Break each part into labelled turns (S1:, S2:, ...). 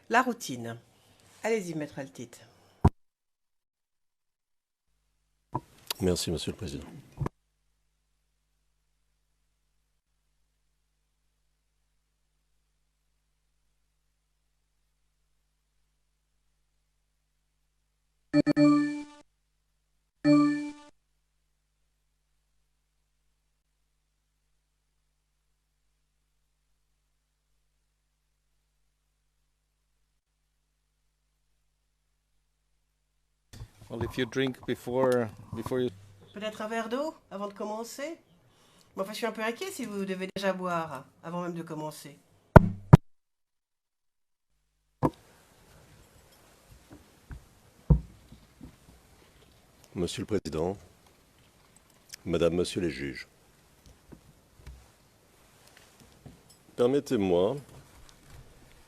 S1: La routine. Allez-y, maître Altit.
S2: Merci, Monsieur le Président.
S3: Well, if you drink before you...
S1: Peut-être un verre d'eau avant de commencer? Bon, enfin, je suis un peu inquiet si vous devez déjà boire avant même de commencer.
S2: Monsieur le Président, Madame, Monsieur les juges, permettez-moi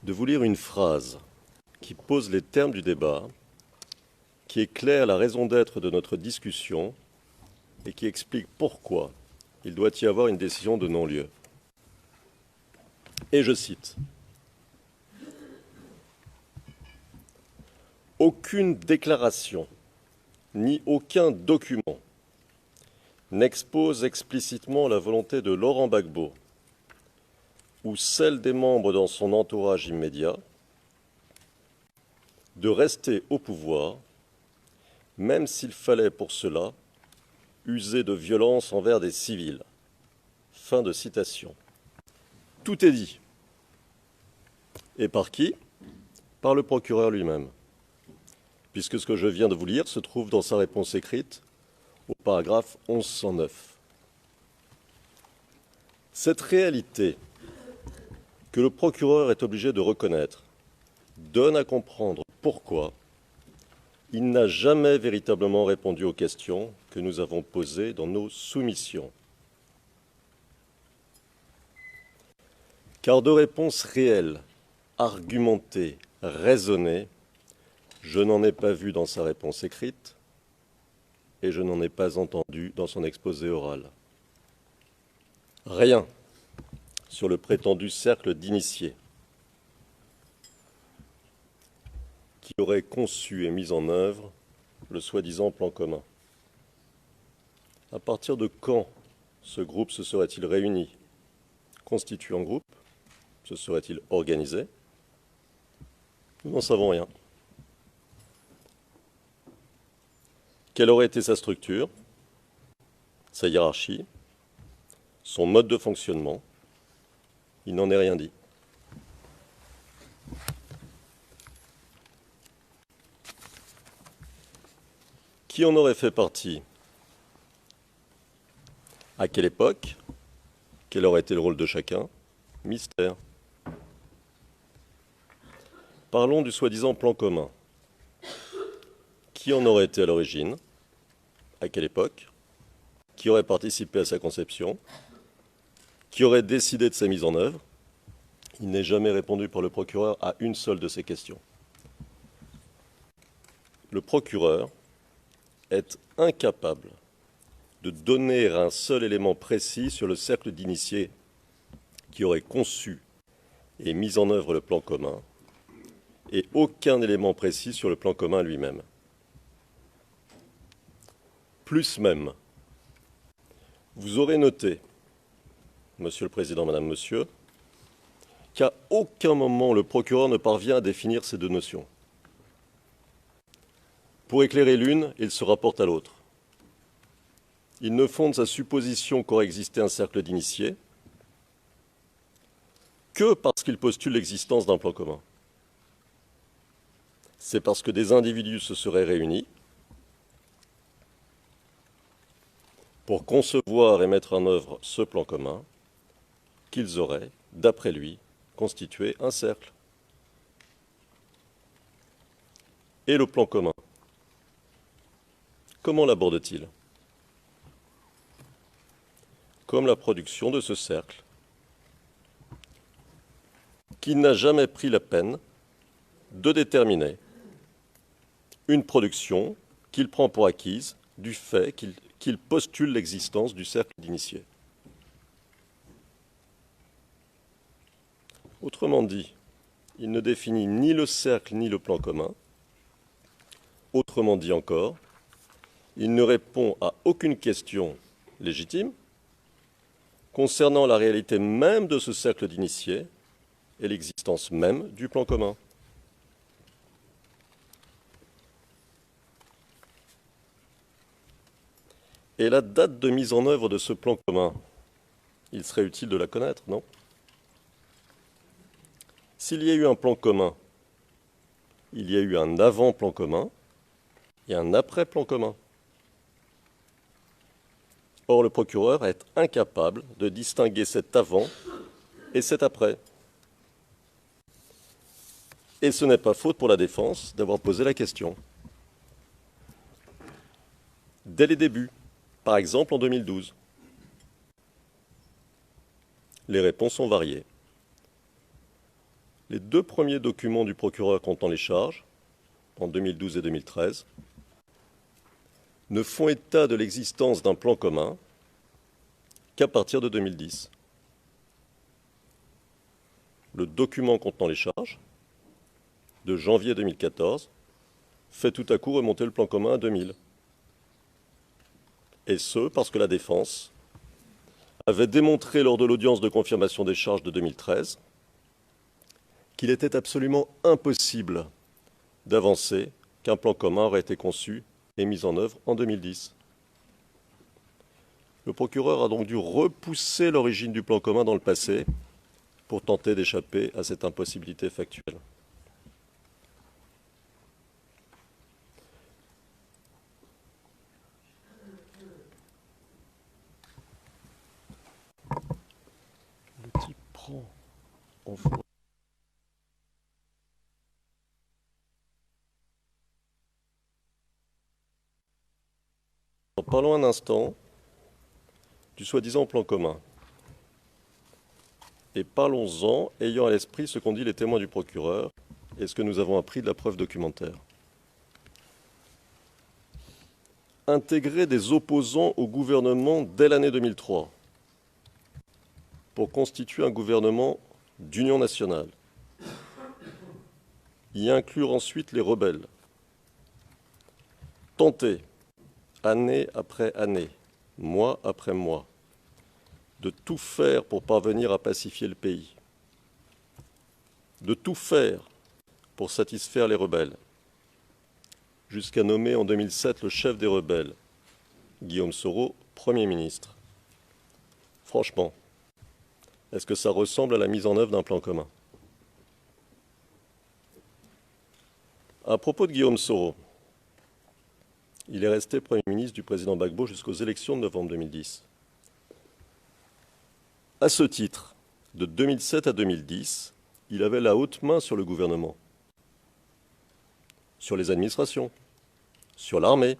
S2: de vous lire une phrase qui pose les termes du débat, qui éclaire la raison d'être de notre discussion et qui explique pourquoi il doit y avoir une décision de non-lieu. Et je cite: « Aucune déclaration ni aucun document n'expose explicitement la volonté de Laurent Gbagbo ou celle des membres dans son entourage immédiat de rester au pouvoir, même s'il fallait pour cela user de violence envers des civils. » Fin de citation. Tout est dit. Et par qui? Par le procureur lui-même, puisque ce que je viens de vous lire se trouve dans sa réponse écrite au paragraphe 1109. Cette réalité que le procureur est obligé de reconnaître donne à comprendre pourquoi il n'a jamais véritablement répondu aux questions que nous avons posées dans nos soumissions. Car de réponses réelles, argumentées, raisonnées, je n'en ai pas vu dans sa réponse écrite et je n'en ai pas entendu dans son exposé oral. Rien sur le prétendu cercle d'initiés qui aurait conçu et mis en œuvre le soi-disant plan commun. À partir de quand ce groupe se serait-il réuni, constitué en groupe? Se serait-il organisé? Nous n'en savons rien. Quelle aurait été sa structure, sa hiérarchie, son mode de fonctionnement? Il n'en est rien dit. Qui en aurait fait partie? À quelle époque? Quel aurait été le rôle de chacun? Mystère. Parlons du soi-disant plan commun. Qui en aurait été à l'origine? À quelle époque? Qui aurait participé à sa conception? Qui aurait décidé de sa mise en œuvre? Il n'est jamais répondu par le procureur à une seule de ces questions. Le procureur est incapable de donner un seul élément précis sur le cercle d'initiés qui aurait conçu et mis en œuvre le plan commun, et aucun élément précis sur le plan commun lui-même. Plus même, vous aurez noté, Monsieur le Président, Madame, Monsieur, qu'à aucun moment le procureur ne parvient à définir ces deux notions. Pour éclairer l'une, il se rapporte à l'autre. Il ne fonde sa supposition qu'aurait existé un cercle d'initiés que parce qu'il postule l'existence d'un plan commun. C'est parce que des individus se seraient réunis pour concevoir et mettre en œuvre ce plan commun qu'ils auraient, d'après lui, constitué un cercle. Et le plan commun, comment l'aborde-t-il? Comme la production de ce cercle, qui n'a jamais pris la peine de déterminer une production qu'il prend pour acquise du fait qu'il postule l'existence du cercle d'initiés. Autrement dit, il ne définit ni le cercle ni le plan commun. Autrement dit encore, il ne répond à aucune question légitime concernant la réalité même de ce cercle d'initiés et l'existence même du plan commun. Et la date de mise en œuvre de ce plan commun, il serait utile de la connaître, non? S'il y a eu un plan commun, il y a eu un avant-plan commun et un après-plan commun. Or, le procureur est incapable de distinguer cet avant et cet après. Et ce n'est pas faute pour la défense d'avoir posé la question. Dès les débuts, par exemple en 2012. Les réponses ont varié. Les deux premiers documents du procureur contenant les charges, en 2012 et 2013, ne font état de l'existence d'un plan commun qu'à partir de 2010. Le document contenant les charges, de janvier 2014, fait tout à coup remonter le plan commun à 2000. Et ce, parce que la défense avait démontré lors de l'audience de confirmation des charges de 2013 qu'il était absolument impossible d'avancer qu'un plan commun aurait été conçu et mis en œuvre en 2010. Le procureur a donc dû repousser l'origine du plan commun dans le passé pour tenter d'échapper à cette impossibilité factuelle. Le type prend en photo. Parlons un instant du soi-disant plan commun. Et parlons-en ayant à l'esprit ce qu'ont dit les témoins du procureur et ce que nous avons appris de la preuve documentaire. Intégrer des opposants au gouvernement dès l'année 2003 pour constituer un gouvernement d'union nationale. Y inclure ensuite les rebelles. Tenter, année après année, mois après mois, de tout faire pour parvenir à pacifier le pays, de tout faire pour satisfaire les rebelles, jusqu'à nommer en 2007 le chef des rebelles, Guillaume Soro, Premier ministre. Franchement, est-ce que ça ressemble à la mise en œuvre d'un plan commun? À propos de Guillaume Soro, il est resté Premier ministre du président Gbagbo jusqu'aux élections de novembre 2010. À ce titre, de 2007 à 2010, il avait la haute main sur le gouvernement, sur les administrations, sur l'armée,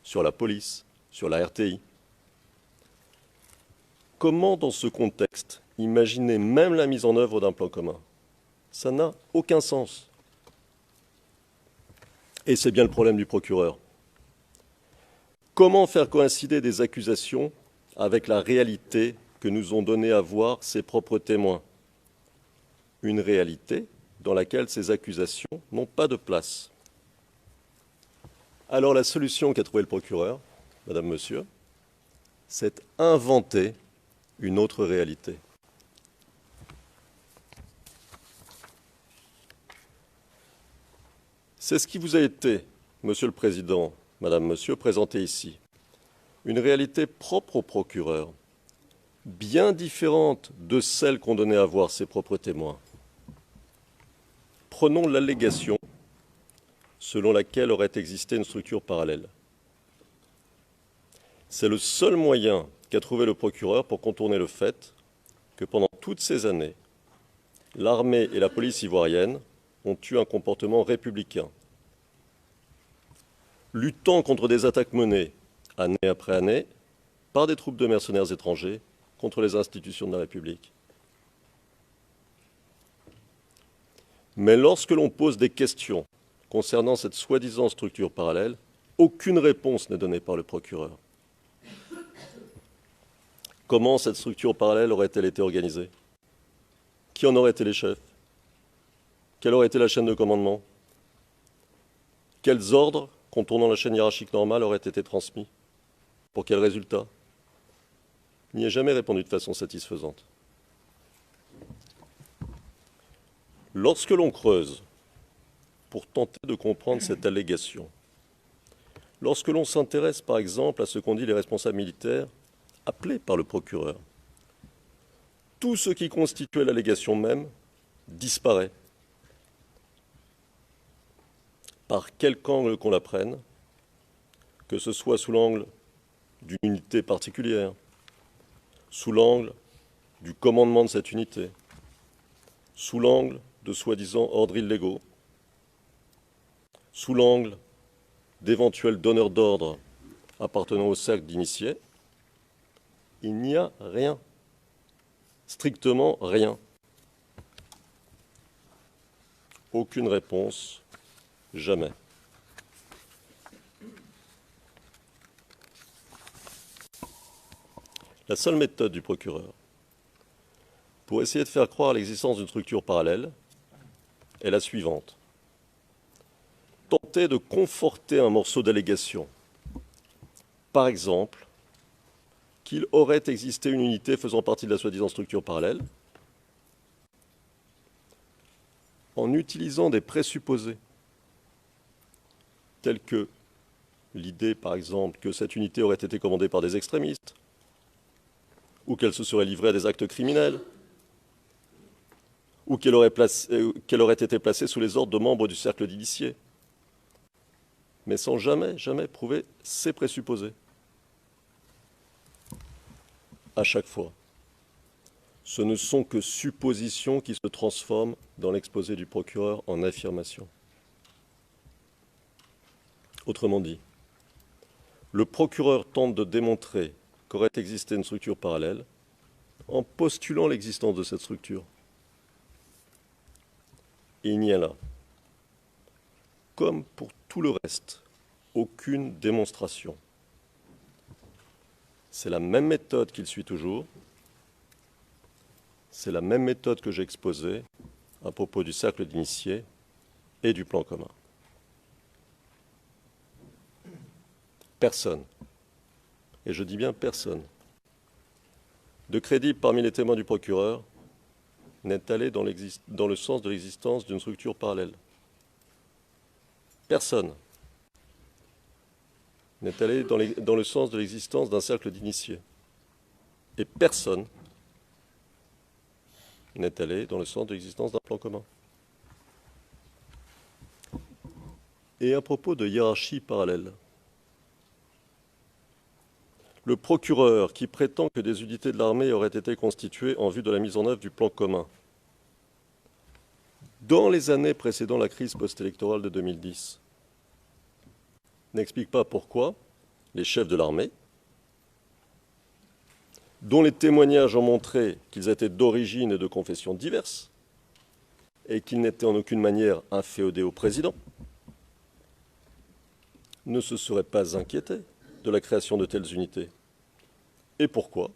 S2: sur la police, sur la RTI. Comment, dans ce contexte, imaginer même la mise en œuvre d'un plan commun? Ça n'a aucun sens. Et c'est bien le problème du procureur. Comment faire coïncider des accusations avec la réalité que nous ont donné à voir ses propres témoins? Une réalité dans laquelle ces accusations n'ont pas de place. Alors la solution qu'a trouvée le procureur, Madame, Monsieur, c'est inventer une autre réalité. C'est ce qui vous a été, Monsieur le Président, Madame, Monsieur, présenté ici. Une réalité propre au procureur, bien différente de celle qu'ont donné à voir ses propres témoins. Prenons l'allégation selon laquelle aurait existé une structure parallèle. C'est le seul moyen qu'a trouvé le procureur pour contourner le fait que pendant toutes ces années, l'armée et la police ivoirienne ont eu un comportement républicain, luttant contre des attaques menées, année après année, par des troupes de mercenaires étrangers contre les institutions de la République. Mais lorsque l'on pose des questions concernant cette soi-disant structure parallèle, aucune réponse n'est donnée par le procureur. Comment cette structure parallèle aurait-elle été organisée? Qui en aurait été les chefs? Quelle aurait été la chaîne de commandement? Quels ordres, contournant la chaîne hiérarchique normale, auraient été transmis? Pour quel résultat? Il n'y a jamais répondu de façon satisfaisante. Lorsque l'on creuse pour tenter de comprendre cette allégation, lorsque l'on s'intéresse par exemple à ce qu'ont dit les responsables militaires appelés par le procureur, tout ce qui constituait l'allégation même disparaît. Par quelque angle qu'on la prenne, que ce soit sous l'angle d'une unité particulière, sous l'angle du commandement de cette unité, sous l'angle de soi-disant ordres illégaux, sous l'angle d'éventuels donneurs d'ordre appartenant au cercle d'initiés, il n'y a rien, strictement rien. Aucune réponse, jamais. La seule méthode du procureur pour essayer de faire croire à l'existence d'une structure parallèle est la suivante. Tenter de conforter un morceau d'allégation. Par exemple, qu'il aurait existé une unité faisant partie de la soi-disant structure parallèle, en utilisant des présupposés, tels que l'idée, par exemple, que cette unité aurait été commandée par des extrémistes, ou qu'elle se serait livrée à des actes criminels, ou qu'elle aurait été placée sous les ordres de membres du cercle d'initiés, mais sans jamais prouver ces présupposés. À chaque fois, ce ne sont que suppositions qui se transforment dans l'exposé du procureur en affirmation. Autrement dit, le procureur tente de démontrer qu'aurait existé une structure parallèle en postulant l'existence de cette structure. Et il n'y a là, comme pour tout le reste, aucune démonstration. C'est la même méthode qu'il suit toujours, c'est la même méthode que j'ai exposée à propos du cercle d'initiés et du plan commun. Personne, et je dis bien personne, de crédible parmi les témoins du procureur n'est allé dans le sens de l'existence d'une structure parallèle. Personne n'est allé dans le sens de l'existence d'un cercle d'initiés. Et personne n'est allé dans le sens de l'existence d'un plan commun. Et à propos de hiérarchie parallèle, le procureur qui prétend que des unités de l'armée auraient été constituées en vue de la mise en œuvre du plan commun, dans les années précédant la crise post-électorale de 2010, n'explique pas pourquoi les chefs de l'armée, dont les témoignages ont montré qu'ils étaient d'origine et de confession diverses, et qu'ils n'étaient en aucune manière inféodés au président, ne se seraient pas inquiétés de la création de telles unités. Et pourquoi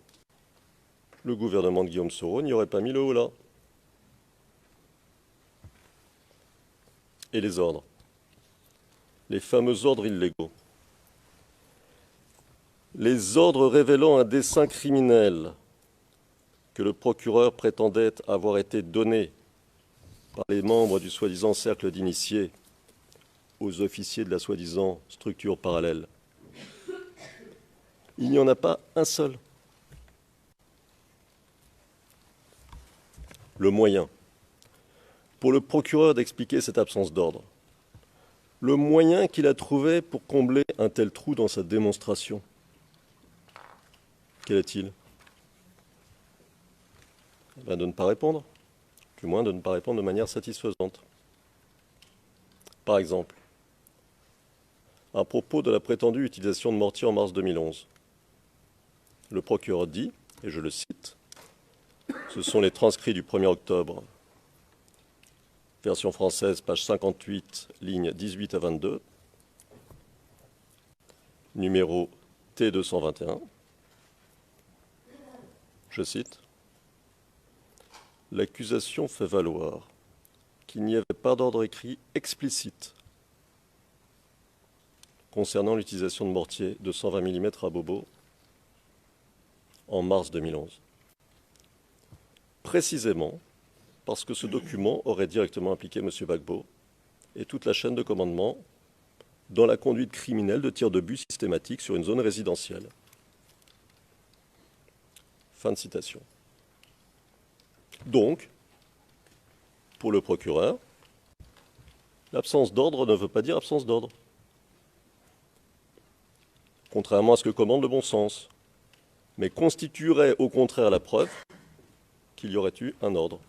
S2: le gouvernement de Guillaume Soro n'y aurait pas mis le holà? Et les ordres, les fameux ordres illégaux, les ordres révélant un dessein criminel que le procureur prétendait avoir été donné par les membres du soi-disant cercle d'initiés aux officiers de la soi-disant structure parallèle. Il n'y en a pas un seul. Le moyen pour le procureur d'expliquer cette absence d'ordre, le moyen qu'il a trouvé pour combler un tel trou dans sa démonstration, quel est-il? De ne pas répondre, du moins de ne pas répondre de manière satisfaisante. Par exemple, à propos de la prétendue utilisation de mortiers en mars 2011, le procureur dit, et je le cite, ce sont les transcrits du 1er octobre, version française, page 58, lignes 18 à 22, numéro T221. Je cite, l'accusation fait valoir qu'il n'y avait pas d'ordre écrit explicite concernant l'utilisation de mortiers de 120 mm à Bobo en mars 2011. Précisément parce que ce document aurait directement impliqué M. Gbagbo et toute la chaîne de commandement dans la conduite criminelle de tir de but systématique sur une zone résidentielle. Fin de citation. Donc, pour le procureur, l'absence d'ordre ne veut pas dire absence d'ordre. Contrairement à ce que commande le bon sens, mais constituerait au contraire la preuve qu'il y aurait eu un ordre.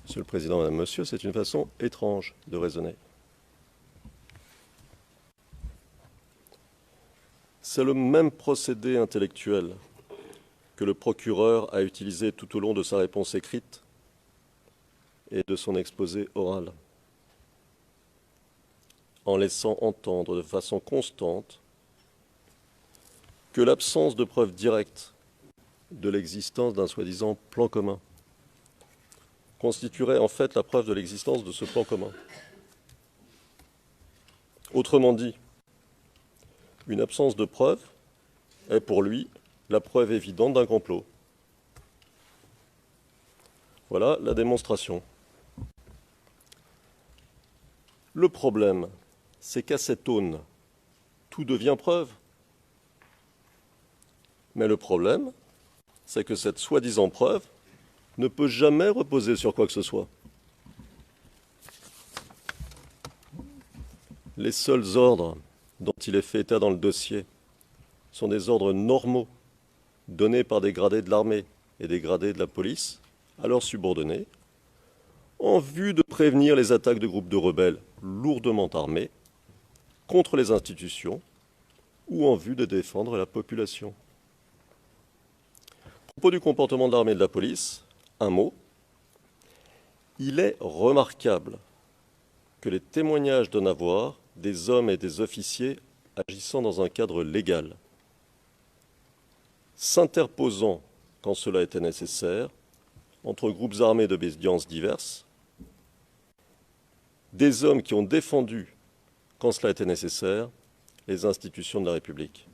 S2: Monsieur le Président, Madame, Monsieur, c'est une façon étrange de raisonner. C'est le même procédé intellectuel que le procureur a utilisé tout au long de sa réponse écrite et de son exposé oral, en laissant entendre de façon constante que l'absence de preuve directe de l'existence d'un soi-disant plan commun constituerait en fait la preuve de l'existence de ce plan commun. Autrement dit, une absence de preuve est pour lui la preuve évidente d'un complot. Voilà la démonstration. Le problème, c'est qu'à cette aune, tout devient preuve. Mais le problème, c'est que cette soi-disant preuve ne peut jamais reposer sur quoi que ce soit. Les seuls ordres dont il est fait état dans le dossier sont des ordres normaux donnés par des gradés de l'armée et des gradés de la police à leurs subordonnés en vue de prévenir les attaques de groupes de rebelles lourdement armés contre les institutions ou en vue de défendre la population. À propos du comportement de l'armée et de la police, un mot. Il est remarquable que les témoignages donnent à voir des hommes et des officiers agissant dans un cadre légal, s'interposant, quand cela était nécessaire, entre groupes armés d'obédiences diverses, des hommes qui ont défendu, quand cela était nécessaire, les institutions de la République.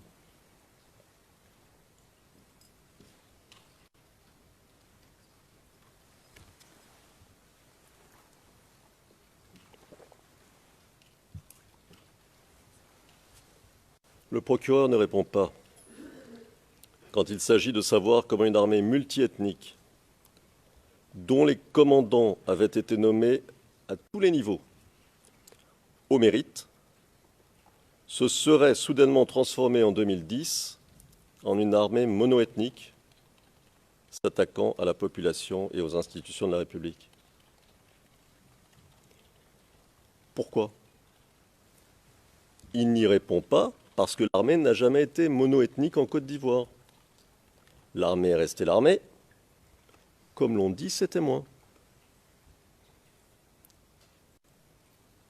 S2: Le procureur ne répond pas quand il s'agit de savoir comment une armée multiethnique, dont les commandants avaient été nommés à tous les niveaux, au mérite, se serait soudainement transformée en 2010 en une armée monoethnique s'attaquant à la population et aux institutions de la République. Pourquoi? Il n'y répond pas parce que l'armée n'a jamais été monoethnique en Côte d'Ivoire. L'armée est restée l'armée, comme l'ont dit ses témoins.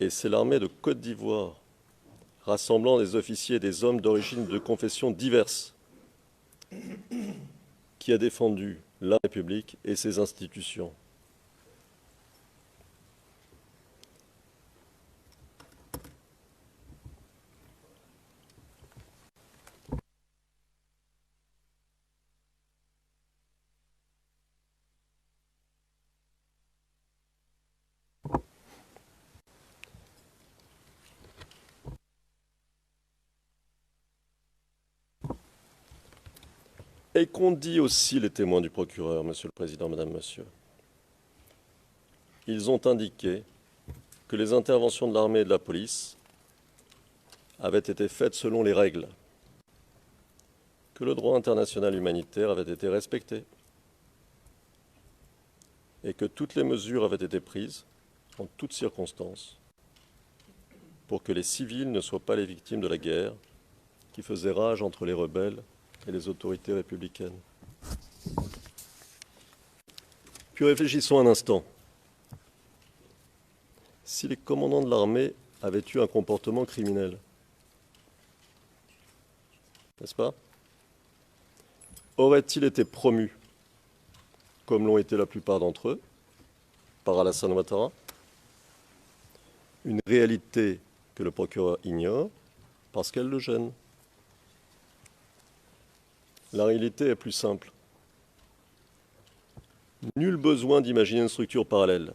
S2: Et c'est l'armée de Côte d'Ivoire, rassemblant des officiers et des hommes d'origine de confessions diverses, qui a défendu la République et ses institutions. Et qu'ont dit aussi les témoins du procureur, Monsieur le Président, Madame, Monsieur. Ils ont indiqué que les interventions de l'armée et de la police avaient été faites selon les règles, que le droit international humanitaire avait été respecté et que toutes les mesures avaient été prises en toutes circonstances pour que les civils ne soient pas les victimes de la guerre qui faisait rage entre les rebelles et les autorités républicaines. Puis réfléchissons un instant. Si les commandants de l'armée avaient eu un comportement criminel, n'est-ce pas? Auraient-ils été promus, comme l'ont été la plupart d'entre eux, par Alassane Ouattara. Une réalité que le procureur ignore parce qu'elle le gêne. La réalité est plus simple. Nul besoin d'imaginer une structure parallèle.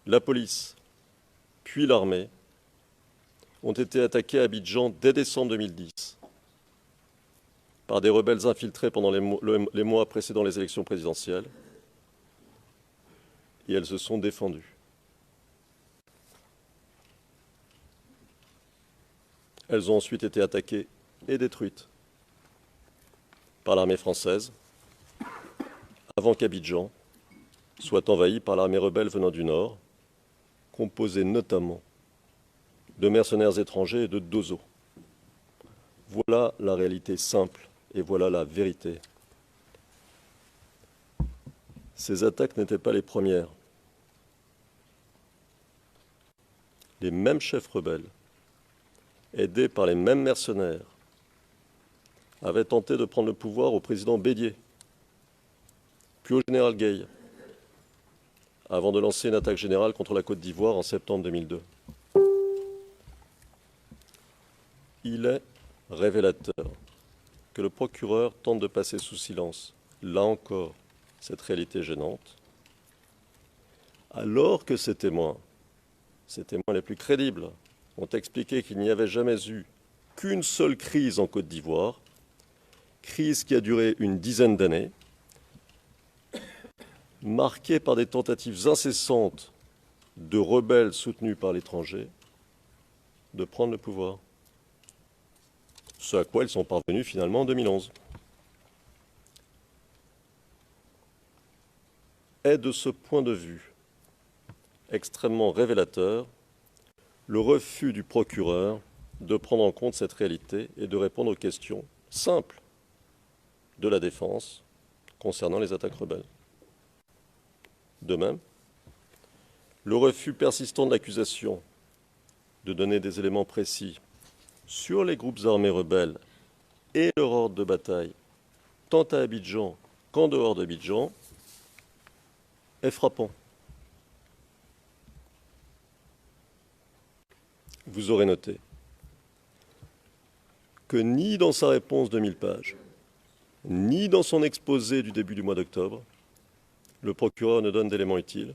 S2: La police, puis l'armée, ont été attaqués à Abidjan dès décembre 2010 par des rebelles infiltrés pendant les mois précédant les élections présidentielles, et elles se sont défendues. Elles ont ensuite été attaquées et détruites par l'armée française, avant qu'Abidjan soit envahi par l'armée rebelle venant du Nord, composée notamment de mercenaires étrangers et de dozos. Voilà la réalité simple et voilà la vérité. Ces attaques n'étaient pas les premières. Les mêmes chefs rebelles, aidés par les mêmes mercenaires, avaient tenté de prendre le pouvoir au président Bédié, puis au général Gueye, avant de lancer une attaque générale contre la Côte d'Ivoire en septembre 2002. Il est révélateur que le procureur tente de passer sous silence, là encore, cette réalité gênante, alors que ces témoins les plus crédibles, ont expliqué qu'il n'y avait jamais eu qu'une seule crise en Côte d'Ivoire, crise qui a duré une dizaine d'années, marquée par des tentatives incessantes de rebelles soutenus par l'étranger de prendre le pouvoir. Ce à quoi ils sont parvenus finalement en 2011. Est de ce point de vue extrêmement révélateur le refus du procureur de prendre en compte cette réalité et de répondre aux questions simples de la défense concernant les attaques rebelles. De même, le refus persistant de l'accusation de donner des éléments précis sur les groupes armés rebelles et leur ordre de bataille, tant à Abidjan qu'en dehors d'Abidjan, est frappant. Vous aurez noté que ni dans sa réponse de 1000 pages, ni dans son exposé du début du mois d'octobre, le procureur ne donne d'éléments utiles,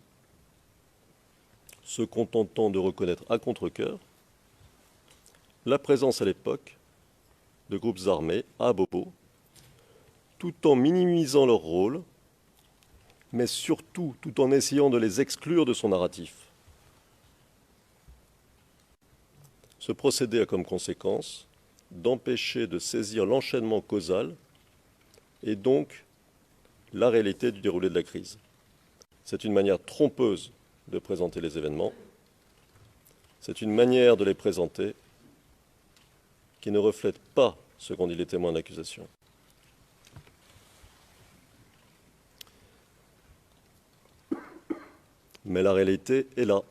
S2: se contentant de reconnaître à contre-cœur la présence à l'époque de groupes armés à Bobo, tout en minimisant leur rôle, mais surtout tout en essayant de les exclure de son narratif. Ce procédé a comme conséquence d'empêcher de saisir l'enchaînement causal et donc la réalité du déroulé de la crise. C'est une manière trompeuse de présenter les événements. C'est une manière de les présenter qui ne reflète pas ce qu'ont dit les témoins d'accusation. Mais la réalité est là.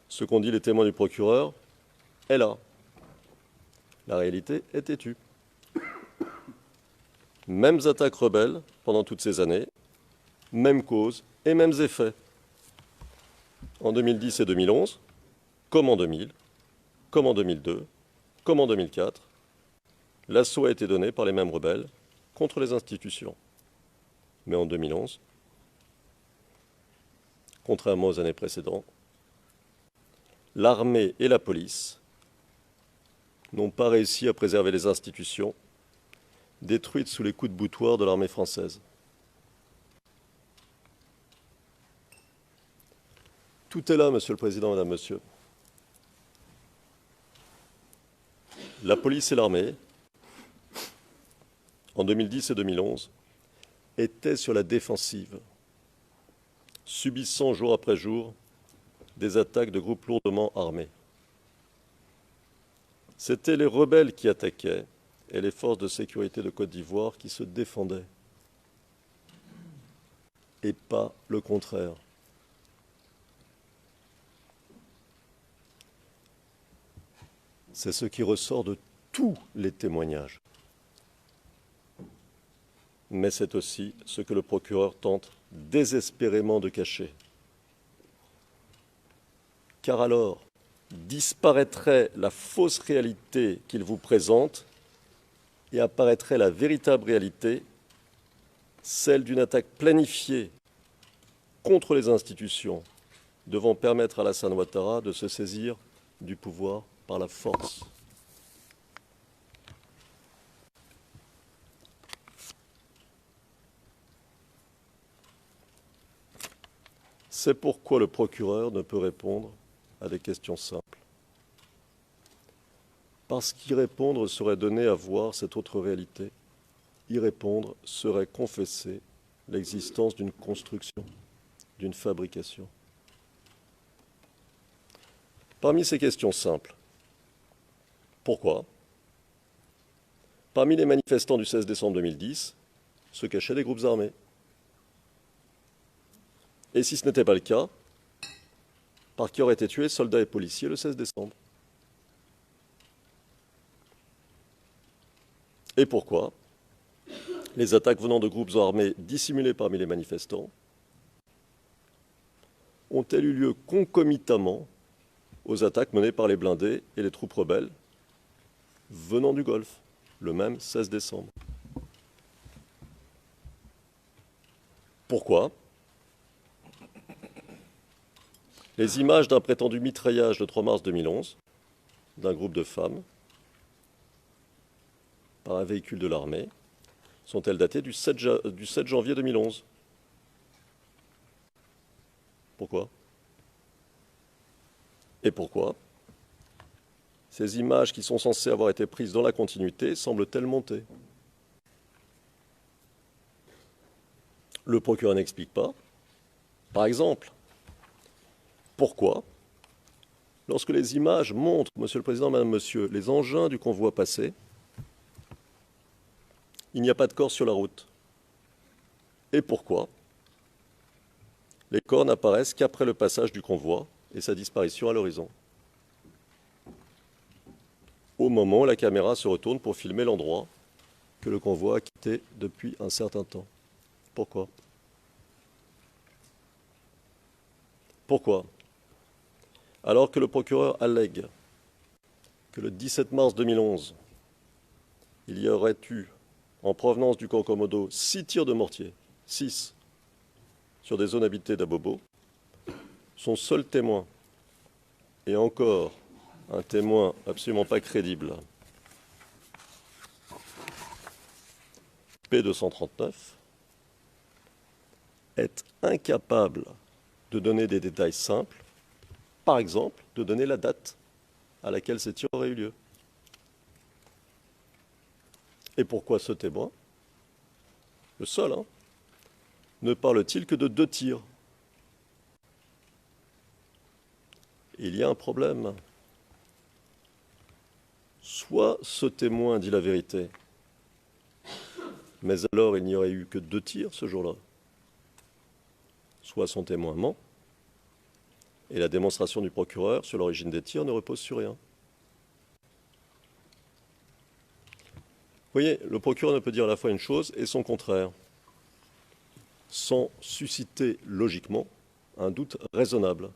S2: Ce qu'ont dit les témoins du procureur est là. La réalité est têtue. Mêmes attaques rebelles pendant toutes ces années, mêmes causes et mêmes effets. En 2010 et 2011, comme en 2000, comme en 2002, comme en 2004, l'assaut a été donné par les mêmes rebelles contre les institutions. Mais en 2011, contrairement aux années précédentes, l'armée et la police n'ont pas réussi à préserver les institutions détruites sous les coups de boutoir de l'armée française. Tout est là, Monsieur le Président, Madame, Monsieur. La police et l'armée, en 2010 et 2011, étaient sur la défensive, subissant jour après jour des attaques de groupes lourdement armés. C'étaient les rebelles qui attaquaient et les forces de sécurité de Côte d'Ivoire qui se défendaient, et pas le contraire. C'est ce qui ressort de tous les témoignages. mais c'est aussi ce que le procureur tente désespérément de cacher. Car alors disparaîtrait la fausse réalité qu'il vous présente et apparaîtrait la véritable réalité, celle d'une attaque planifiée contre les institutions, devant permettre à Alassane Ouattara de se saisir du pouvoir par la force. C'est pourquoi le procureur ne peut répondre à des questions simples. Parce qu'y répondre serait donner à voir cette autre réalité. Y répondre serait confesser l'existence d'une construction, d'une fabrication. Parmi ces questions simples, pourquoi? Parmi les manifestants du 16 décembre 2010 se cachaient des groupes armés. Et si ce n'était pas le cas, par qui auraient été tués soldats et policiers le 16 décembre? Et pourquoi les attaques venant de groupes armés dissimulés parmi les manifestants ont-elles eu lieu concomitamment aux attaques menées par les blindés et les troupes rebelles venant du Golfe, le même 16 décembre? Pourquoi les images d'un prétendu mitraillage le 3 mars 2011 d'un groupe de femmes par un véhicule de l'armée sont-elles datées du 7 janvier 2011? Pourquoi? Et pourquoi ces images qui sont censées avoir été prises dans la continuité semblent-elles monter? Le procureur n'explique pas. Par exemple, pourquoi, lorsque les images montrent, Monsieur le Président, Madame, Monsieur, les engins du convoi passé, il n'y a pas de corps sur la route? Et pourquoi les corps n'apparaissent qu'après le passage du convoi et sa disparition à l'horizon, au moment où la caméra se retourne pour filmer l'endroit que le convoi a quitté depuis un certain temps? Pourquoi? Pourquoi, alors que le procureur allègue que le 17 mars 2011, il y aurait eu, en provenance du camp Komodo, 6 tirs de mortier, 6, sur des zones habitées d'Abobo, son seul témoin, et encore un témoin absolument pas crédible, P239, est incapable de donner des détails simples, par exemple, de donner la date à laquelle ces tirs auraient eu lieu. Et pourquoi ce témoin, le seul, ne parle-t-il que de 2 tirs? Il y a un problème. Soit ce témoin dit la vérité, mais alors il n'y aurait eu que 2 tirs ce jour-là. Soit son témoin ment, et la démonstration du procureur sur l'origine des tirs ne repose sur rien. Vous voyez, le procureur ne peut dire à la fois une chose et son contraire, sans susciter logiquement un doute raisonnable.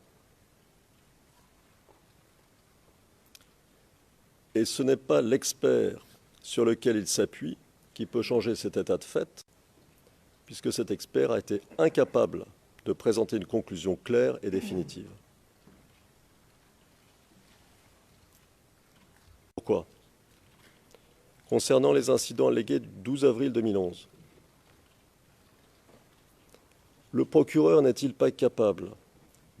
S2: Et ce n'est pas l'expert sur lequel il s'appuie qui peut changer cet état de fait, puisque cet expert a été incapable de présenter une conclusion claire et définitive. Pourquoi? Concernant les incidents allégués du 12 avril 2011, le procureur n'est-il pas capable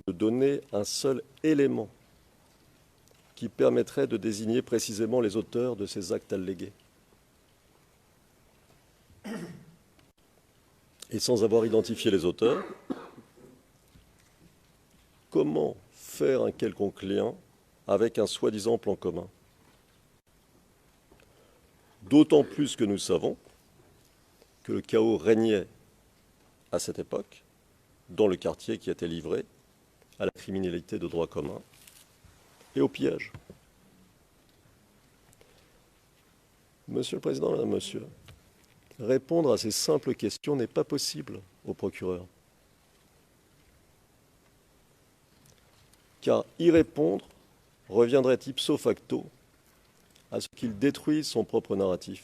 S2: de donner un seul élément qui permettrait de désigner précisément les auteurs de ces actes allégués? Et sans avoir identifié les auteurs, comment faire un quelconque lien avec un soi-disant plan commun? D'autant plus que nous savons que le chaos régnait à cette époque dans le quartier qui était livré à la criminalité de droit commun et au pillage. Monsieur le Président, Madame, Monsieur, Répondre à ces simples questions n'est pas possible au procureur. Car y répondre reviendrait ipso facto à ce qu'il détruise son propre narratif.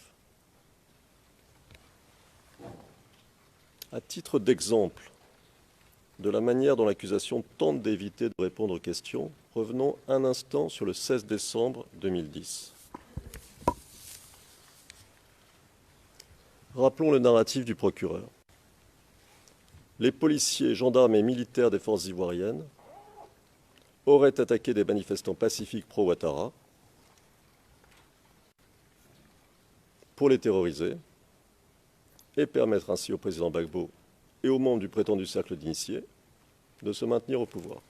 S2: À titre d'exemple de la manière dont l'accusation tente d'éviter de répondre aux questions, revenons un instant sur le 16 décembre 2010. Rappelons le narratif du procureur. Les policiers, gendarmes et militaires des forces ivoiriennes auraient attaqué des manifestants pacifiques pro-Ouattara pour les terroriser et permettre ainsi au président Gbagbo et aux membres du prétendu cercle d'initiés de se maintenir au pouvoir.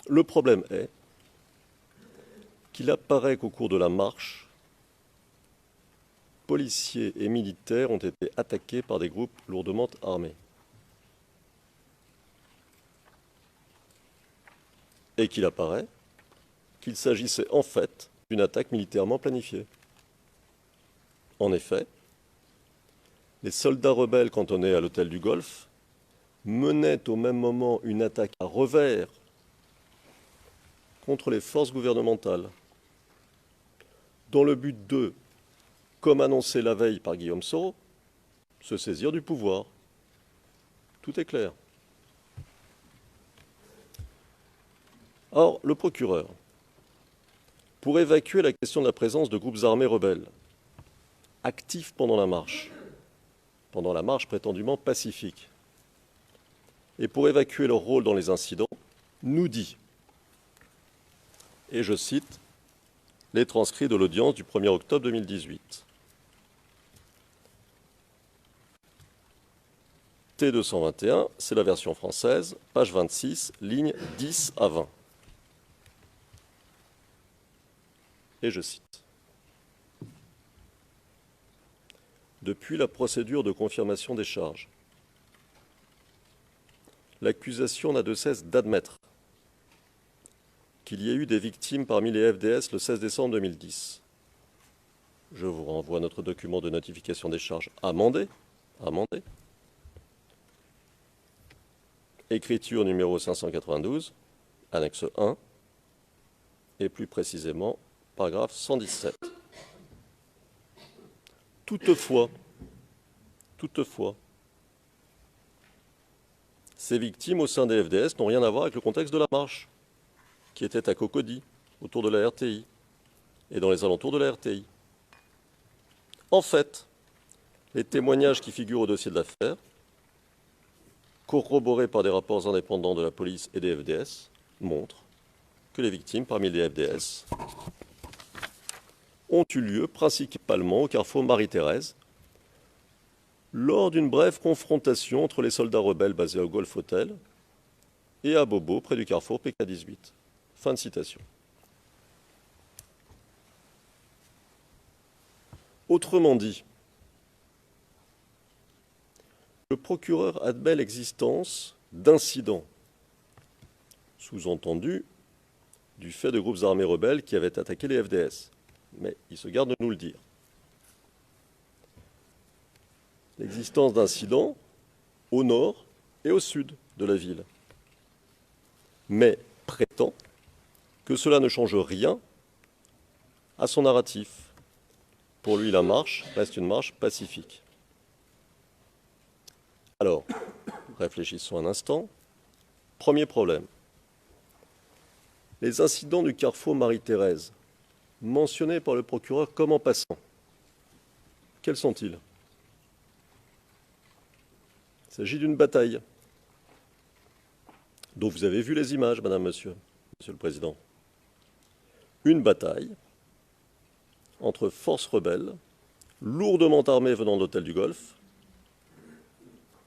S2: Le problème est qu'il apparaît qu'au cours de la marche, policiers et militaires ont été attaqués par des groupes lourdement armés. Et qu'il apparaît qu'il s'agissait en fait d'une attaque militairement planifiée. En effet, les soldats rebelles cantonnés à l'hôtel du Golfe menaient au même moment une attaque à revers contre les forces gouvernementales, dans le but de, comme annoncé la veille par Guillaume Soro, se saisir du pouvoir. Tout est clair. Or, le procureur, pour évacuer la question de la présence de groupes armés rebelles, actifs pendant la marche prétendument pacifique, et pour évacuer leur rôle dans les incidents, nous dit, et je cite les transcrits de l'audience du 1er octobre 2018. T221, c'est la version française, page 26, lignes 10 à 20. Et je cite. Depuis la procédure de confirmation des charges, l'accusation n'a de cesse d'admettre qu'il y a eu des victimes parmi les FDS le 16 décembre 2010. Je vous renvoie à notre document de notification des charges amendé. Écriture numéro 592, annexe 1, et plus précisément, paragraphe 117. Toutefois, ces victimes au sein des FDS n'ont rien à voir avec le contexte de la marche, qui était à Cocody, autour de la RTI, et dans les alentours de la RTI. En fait, les témoignages qui figurent au dossier de l'affaire, corroborés par des rapports indépendants de la police et des FDS, montrent que les victimes parmi les FDS ont eu lieu principalement au carrefour Marie-Thérèse, lors d'une brève confrontation entre les soldats rebelles basés au Golf Hotel et à Bobo, près du carrefour PK18. Fin de citation. Autrement dit, le procureur admet l'existence d'incidents, sous-entendu du fait de groupes armés rebelles qui avaient attaqué les FDS. Mais il se garde de nous le dire. L'existence d'incidents au nord et au sud de la ville. Mais prétend que cela ne change rien à son narratif. Pour lui, la marche reste une marche pacifique. Alors, réfléchissons un instant. Premier problème. Les incidents du carrefour Marie-Thérèse, mentionnés par le procureur comme en passant, quels sont-ils ? Il s'agit d'une bataille dont vous avez vu les images, Madame, Monsieur le Président. Une bataille entre forces rebelles, lourdement armées venant de l'hôtel du Golfe,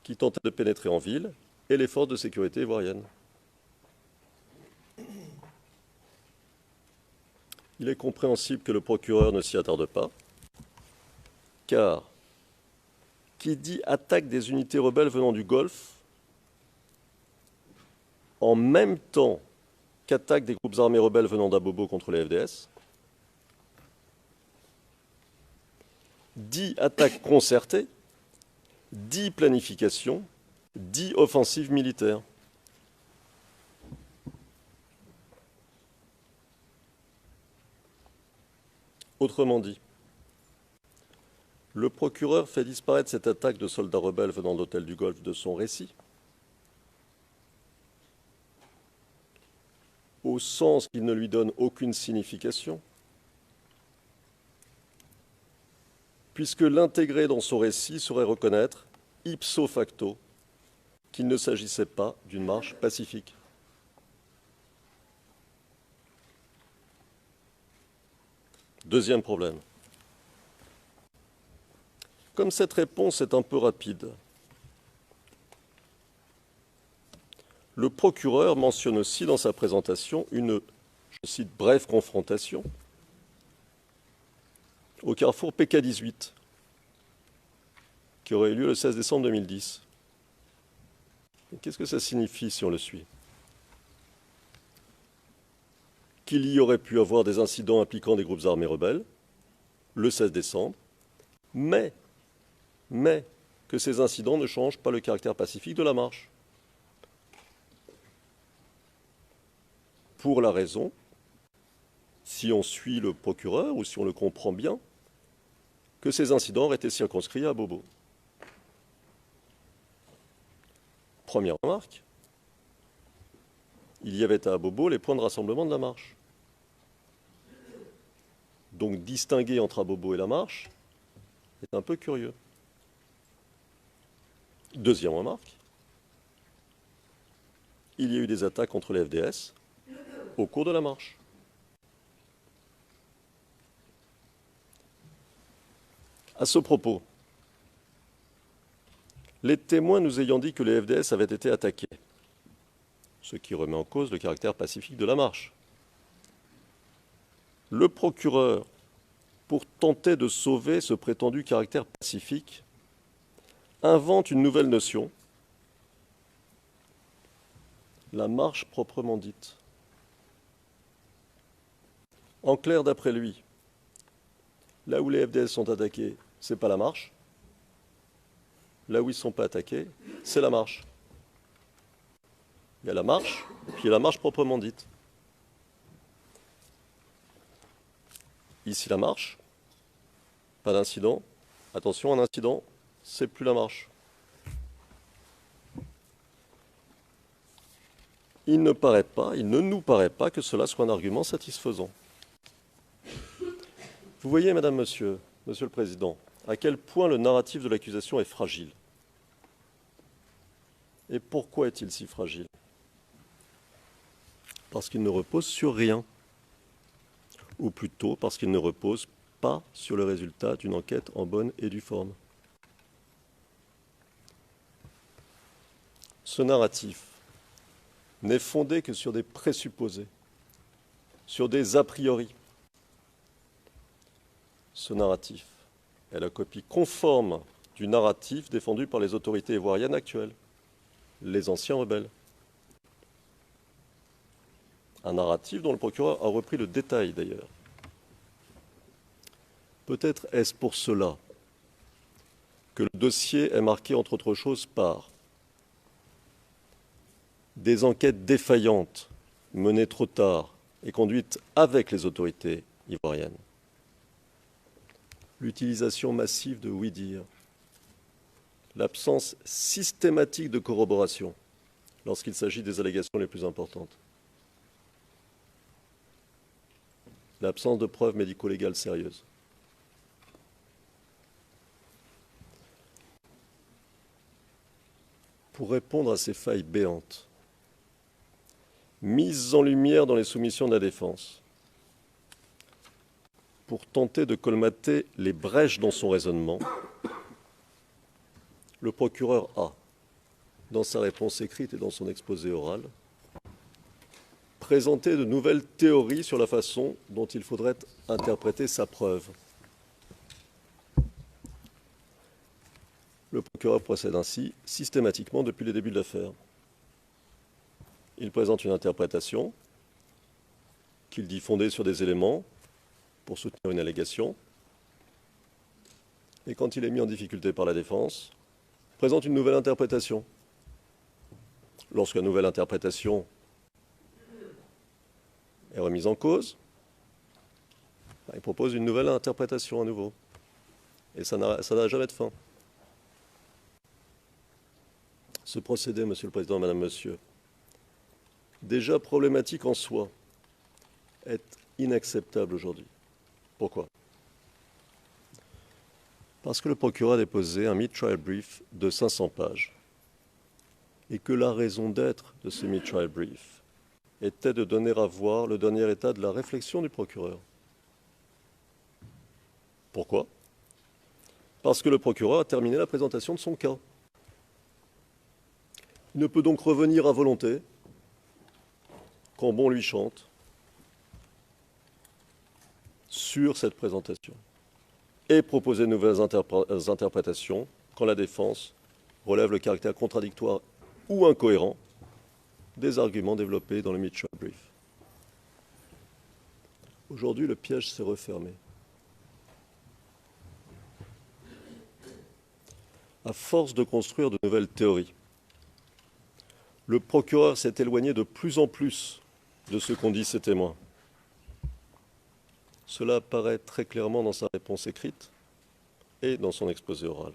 S2: qui tentaient de pénétrer en ville, et les forces de sécurité ivoiriennes. Il est compréhensible que le procureur ne s'y attarde pas, car qui dit attaque des unités rebelles venant du Golfe, en même temps qu'attaque des groupes armés rebelles venant d'Abobo contre les FDS, dit attaque concertée, dit planification, dit offensive militaire. Autrement dit, le procureur fait disparaître cette attaque de soldats rebelles venant de l'hôtel du Golfe de son récit, au sens qu'il ne lui donne aucune signification, puisque l'intégrer dans son récit serait reconnaître, ipso facto, qu'il ne s'agissait pas d'une marche pacifique. Deuxième problème. Comme cette réponse est un peu rapide, le procureur mentionne aussi dans sa présentation une, je cite, brève confrontation au carrefour PK18, qui aurait eu lieu le 16 décembre 2010. Qu'est-ce que ça signifie si on le suit? Qu'il y aurait pu avoir des incidents impliquant des groupes armés rebelles le 16 décembre, mais que ces incidents ne changent pas le caractère pacifique de la marche. Pour la raison, si on suit le procureur ou si on le comprend bien, que ces incidents auraient été circonscrits à Bobo. Première remarque, il y avait à Bobo les points de rassemblement de la marche. Donc distinguer entre Abobo et la marche est un peu curieux. Deuxième remarque, il y a eu des attaques contre les FDS au cours de la marche. À ce propos, les témoins nous ayant dit que les FDS avaient été attaqués, ce qui remet en cause le caractère pacifique de la marche, le procureur, pour tenter de sauver ce prétendu caractère pacifique, invente une nouvelle notion, la marche proprement dite. En clair, d'après lui, là où les FDS sont attaqués, ce n'est pas la marche. Là où ils ne sont pas attaqués, c'est la marche. Il y a la marche, puis il y a la marche proprement dite. Ici, la marche, pas d'incident. Attention, un incident, c'est plus la marche. Il ne nous paraît pas que cela soit un argument satisfaisant. Vous voyez, Madame, Monsieur le Président, à quel point le narratif de l'accusation est fragile. Et pourquoi est-il si fragile? Parce qu'il ne repose sur rien. Ou plutôt parce qu'il ne repose pas sur le résultat d'une enquête en bonne et due forme. Ce narratif n'est fondé que sur des présupposés, sur des a priori. Ce narratif est la copie conforme du narratif défendu par les autorités ivoiriennes actuelles, les anciens rebelles. Un narratif dont le procureur a repris le détail d'ailleurs. Peut-être est-ce pour cela que le dossier est marqué entre autres choses par des enquêtes défaillantes menées trop tard et conduites avec les autorités ivoiriennes. L'utilisation massive de oui-dire, l'absence systématique de corroboration lorsqu'il s'agit des allégations les plus importantes, l'absence de preuves médico-légales sérieuses. Pour répondre à ces failles béantes, mises en lumière dans les soumissions de la défense, pour tenter de colmater les brèches dans son raisonnement, le procureur a, dans sa réponse écrite et dans son exposé oral, présenté de nouvelles théories sur la façon dont il faudrait interpréter sa preuve. Le procureur procède ainsi systématiquement depuis les débuts de l'affaire. Il présente une interprétation qu'il dit fondée sur des éléments pour soutenir une allégation. et quand il est mis en difficulté par la défense, présente une nouvelle interprétation. Lorsque la nouvelle interprétation est remise en cause, il propose une nouvelle interprétation à nouveau. Et ça n'a jamais de fin. Ce procédé, Monsieur le Président, Madame, Monsieur, déjà problématique en soi, est inacceptable aujourd'hui. Pourquoi? Parce que le procureur a déposé un mid-trial brief de 500 pages et que la raison d'être de ce mid-trial brief était de donner à voir le dernier état de la réflexion du procureur. Pourquoi? Parce que le procureur a terminé la présentation de son cas. Il ne peut donc revenir à volonté, quand bon lui chante, sur cette présentation et proposer de nouvelles interprétations quand la défense relève le caractère contradictoire ou incohérent des arguments développés dans le mid-trial brief. Aujourd'hui, le piège s'est refermé. À force de construire de nouvelles théories, le procureur s'est éloigné de plus en plus de ce qu'ont dit ses témoins. Cela apparaît très clairement dans sa réponse écrite et dans son exposé oral.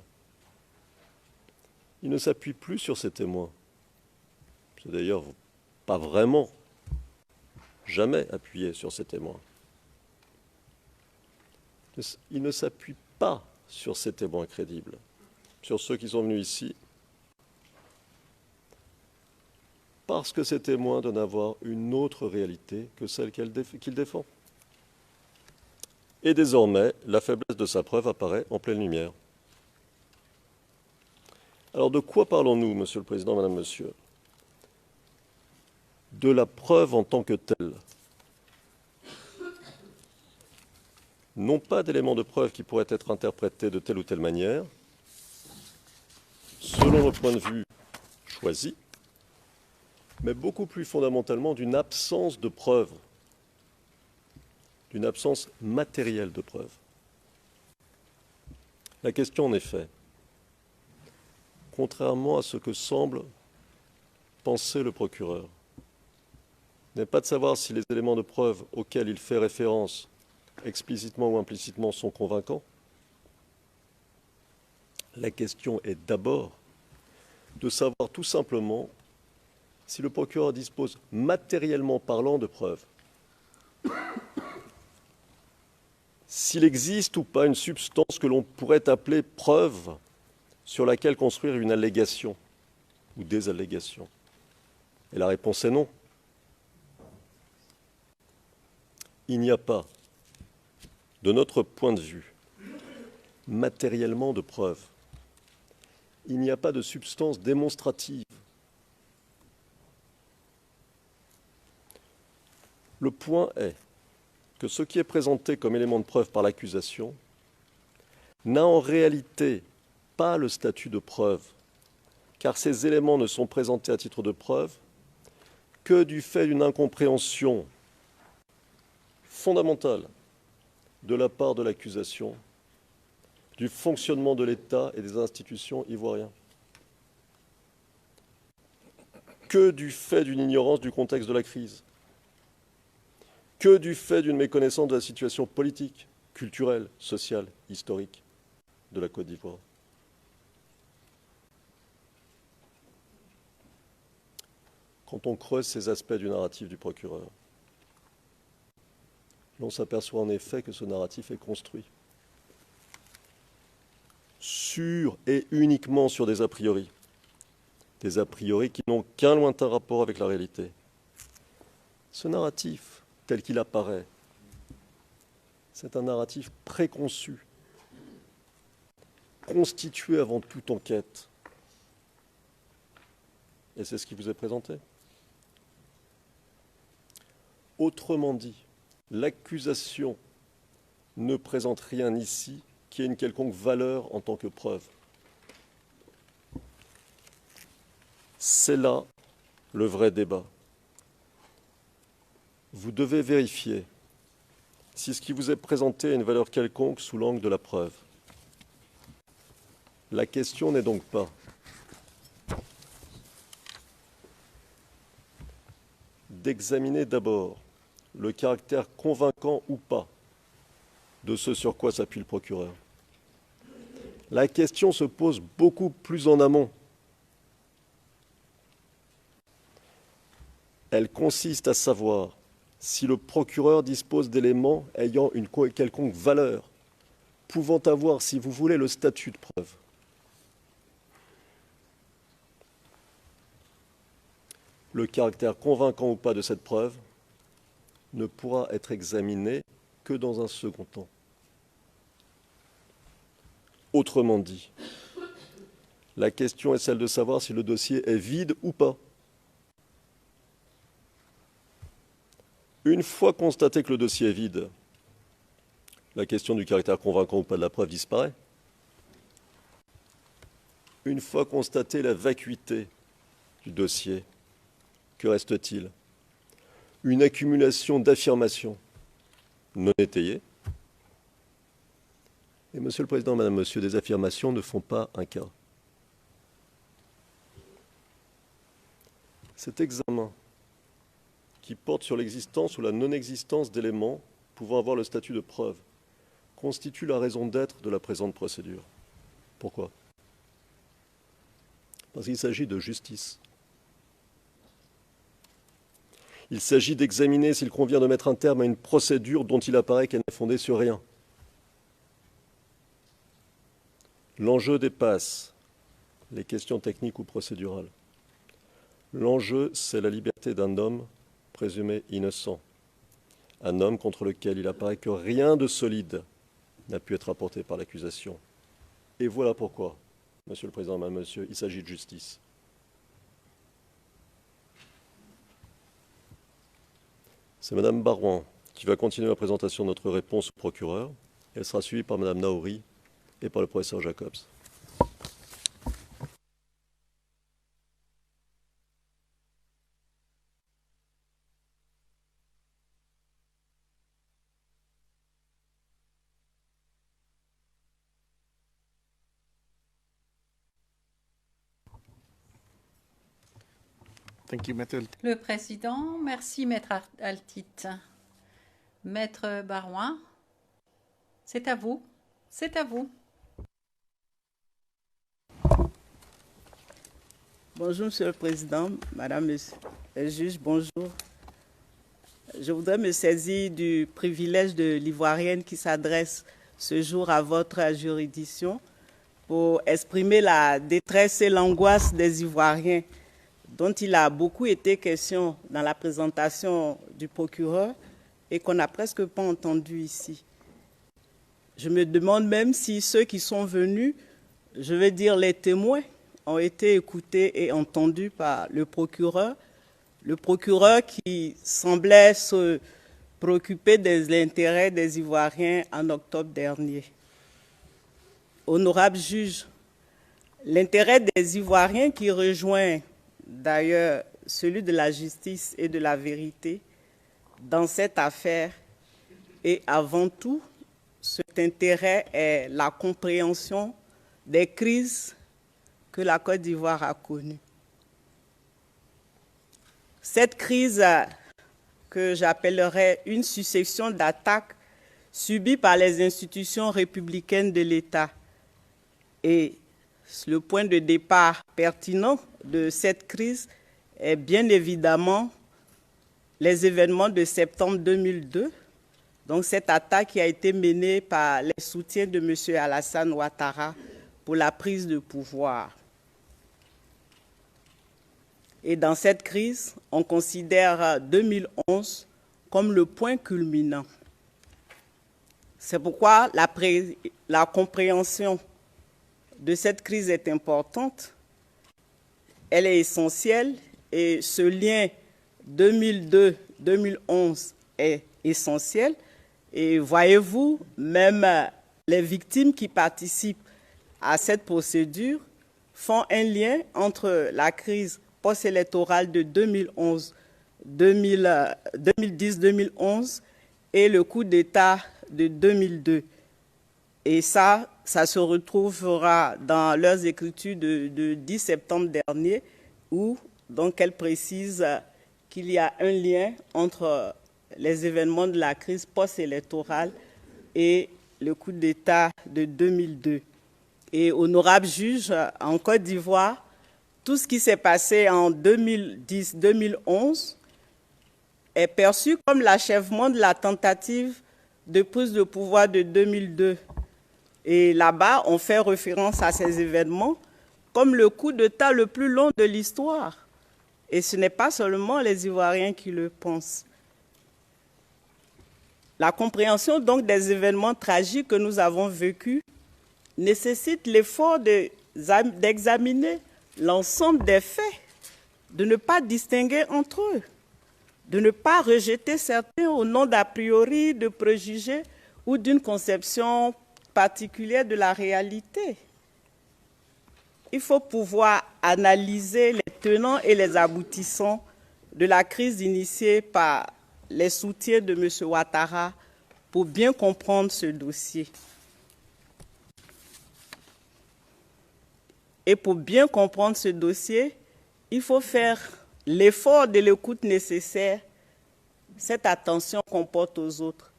S2: Il ne s'appuie plus sur ses témoins. C'est d'ailleurs pas vraiment, jamais appuyé sur ses témoins. Il ne s'appuie pas sur ses témoins crédibles, sur ceux qui sont venus ici, parce que ces témoins donnent à voir une autre réalité que celle qu'il défend. Et désormais, la faiblesse de sa preuve apparaît en pleine lumière. Alors de quoi parlons-nous, Monsieur le Président, Madame, Monsieur? De la preuve en tant que telle. Non pas d'éléments de preuve qui pourraient être interprétés de telle ou telle manière, selon le point de vue choisi, mais beaucoup plus fondamentalement d'une absence de preuves, d'une absence matérielle de preuves. La question, en effet, contrairement à ce que semble penser le procureur, n'est pas de savoir si les éléments de preuve auxquels il fait référence, explicitement ou implicitement, sont convaincants. La question est d'abord de savoir tout simplement si le procureur dispose matériellement parlant de preuves, s'il existe ou pas une substance que l'on pourrait appeler preuve sur laquelle construire une allégation ou des allégations. Et la réponse est non. Il n'y a pas, de notre point de vue, matériellement de preuves. Il n'y a pas de substance démonstrative. Le point est que ce qui est présenté comme élément de preuve par l'accusation n'a en réalité pas le statut de preuve, car ces éléments ne sont présentés à titre de preuve que du fait d'une incompréhension fondamentale de la part de l'accusation du fonctionnement de l'État et des institutions ivoiriens, que du fait d'une ignorance du contexte de la crise, que du fait d'une méconnaissance de la situation politique, culturelle, sociale, historique de la Côte d'Ivoire. Quand on creuse ces aspects du narratif du procureur, l'on s'aperçoit en effet que ce narratif est construit sur et uniquement sur des a priori qui n'ont qu'un lointain rapport avec la réalité. Ce narratif, tel qu'il apparaît, c'est un narratif préconçu, constitué avant toute enquête. Et c'est ce qui vous est présenté. Autrement dit, l'accusation ne présente rien ici qui ait une quelconque valeur en tant que preuve. C'est là le vrai débat. Vous devez vérifier si ce qui vous est présenté a une valeur quelconque sous l'angle de la preuve. La question n'est donc pas d'examiner d'abord le caractère convaincant ou pas de ce sur quoi s'appuie le procureur. La question se pose beaucoup plus en amont. Elle consiste à savoir si le procureur dispose d'éléments ayant une quelconque valeur, pouvant avoir, si vous voulez, le statut de preuve. Le caractère convaincant ou pas de cette preuve ne pourra être examiné que dans un second temps. Autrement dit, la question est celle de savoir si le dossier est vide ou pas. Une fois constaté que le dossier est vide, la question du caractère convaincant ou pas de la preuve disparaît. Une fois constatée la vacuité du dossier, que reste-t-il? Une accumulation d'affirmations non étayées. Et Monsieur le Président, Madame, Monsieur, des affirmations ne font pas un cas. Cet examen qui porte sur l'existence ou la non-existence d'éléments pouvant avoir le statut de preuve constitue la raison d'être de la présente procédure. Pourquoi? Parce qu'il s'agit de justice. Il s'agit d'examiner s'il convient de mettre un terme à une procédure dont il apparaît qu'elle n'est fondée sur rien. L'enjeu dépasse les questions techniques ou procédurales. L'enjeu, c'est la liberté d'un homme présumé innocent, un homme contre lequel il apparaît que rien de solide n'a pu être apporté par l'accusation. Et voilà pourquoi, Monsieur le Président, Madame, Monsieur, il s'agit de justice. C'est Madame Barouin qui va continuer la présentation de notre réponse au procureur. Elle sera suivie par Madame Naouri et par le professeur Jacobs.
S3: Thank you, Maître.
S4: Le Président, merci Maître Altit. Maître Barouin, c'est à vous. C'est à vous.
S5: Bonjour, Monsieur le Président, Madame le juge, bonjour. Je voudrais me saisir du privilège de l'Ivoirienne qui s'adresse ce jour à votre juridiction pour exprimer la détresse et l'angoisse des Ivoiriens dont il a beaucoup été question dans la présentation du procureur et qu'on n'a presque pas entendu ici. Je me demande même si ceux qui sont venus, je vais dire les témoins, ont été écoutés et entendus par le procureur qui semblait se préoccuper des intérêts des Ivoiriens en octobre dernier. Honorable juge, l'intérêt des Ivoiriens qui rejoint d'ailleurs celui de la justice et de la vérité dans cette affaire et avant tout, cet intérêt est la compréhension des crises que la Côte d'Ivoire a connues. Cette crise que j'appellerais une succession d'attaques subies par les institutions républicaines de l'État. Et le point de départ pertinent de cette crise est bien évidemment les événements de septembre 2002, donc cette attaque qui a été menée par les soutiens de M. Alassane Ouattara pour la prise de pouvoir. Et dans cette crise, on considère 2011 comme le point culminant. C'est pourquoi la compréhension de cette crise est importante, elle est essentielle et ce lien 2002-2011 est essentiel. Et voyez-vous, même les victimes qui participent à cette procédure font un lien entre la crise post-électorale de 2010-2011 et le coup d'État de 2002. Et ça se retrouvera dans leurs écritures de 10 septembre dernier, où donc elles précisent qu'il y a un lien entre les événements de la crise post-électorale et le coup d'État de 2002. Et honorable juge, en Côte d'Ivoire, tout ce qui s'est passé en 2010-2011 est perçu comme l'achèvement de la tentative de prise de pouvoir de 2002. Et là-bas, on fait référence à ces événements comme le coup d'État le plus long de l'histoire. Et ce n'est pas seulement les Ivoiriens qui le pensent. La compréhension donc des événements tragiques que nous avons vécus nécessite l'effort d'examiner l'ensemble des faits, de ne pas distinguer entre eux, de ne pas rejeter certains au nom d'a priori, de préjugés ou d'une conception particulière de la réalité. Il faut pouvoir analyser les tenants et les aboutissants de la crise initiée par les soutiens de M. Ouattara pour bien comprendre ce dossier. Et pour bien comprendre ce dossier, il faut faire l'effort de l'écoute nécessaire, cette attention qu'on porte aux autres.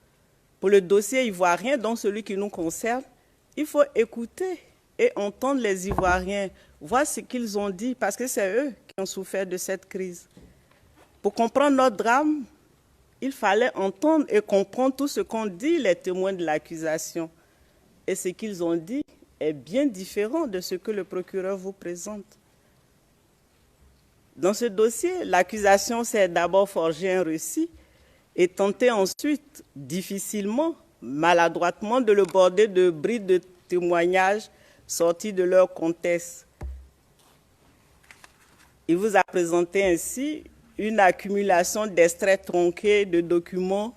S5: Pour le dossier ivoirien, donc celui qui nous concerne, il faut écouter et entendre les Ivoiriens, voir ce qu'ils ont dit, parce que c'est eux qui ont souffert de cette crise. Pour comprendre notre drame, il fallait entendre et comprendre tout ce qu'ont dit les témoins de l'accusation. Et ce qu'ils ont dit est bien différent de ce que le procureur vous présente. Dans ce dossier, l'accusation s'est d'abord forgé un récit et tenté ensuite, difficilement, maladroitement, de le border de brides de témoignages sortis de leur contexte. Il vous a présenté ainsi une accumulation d'extraits tronqués, de documents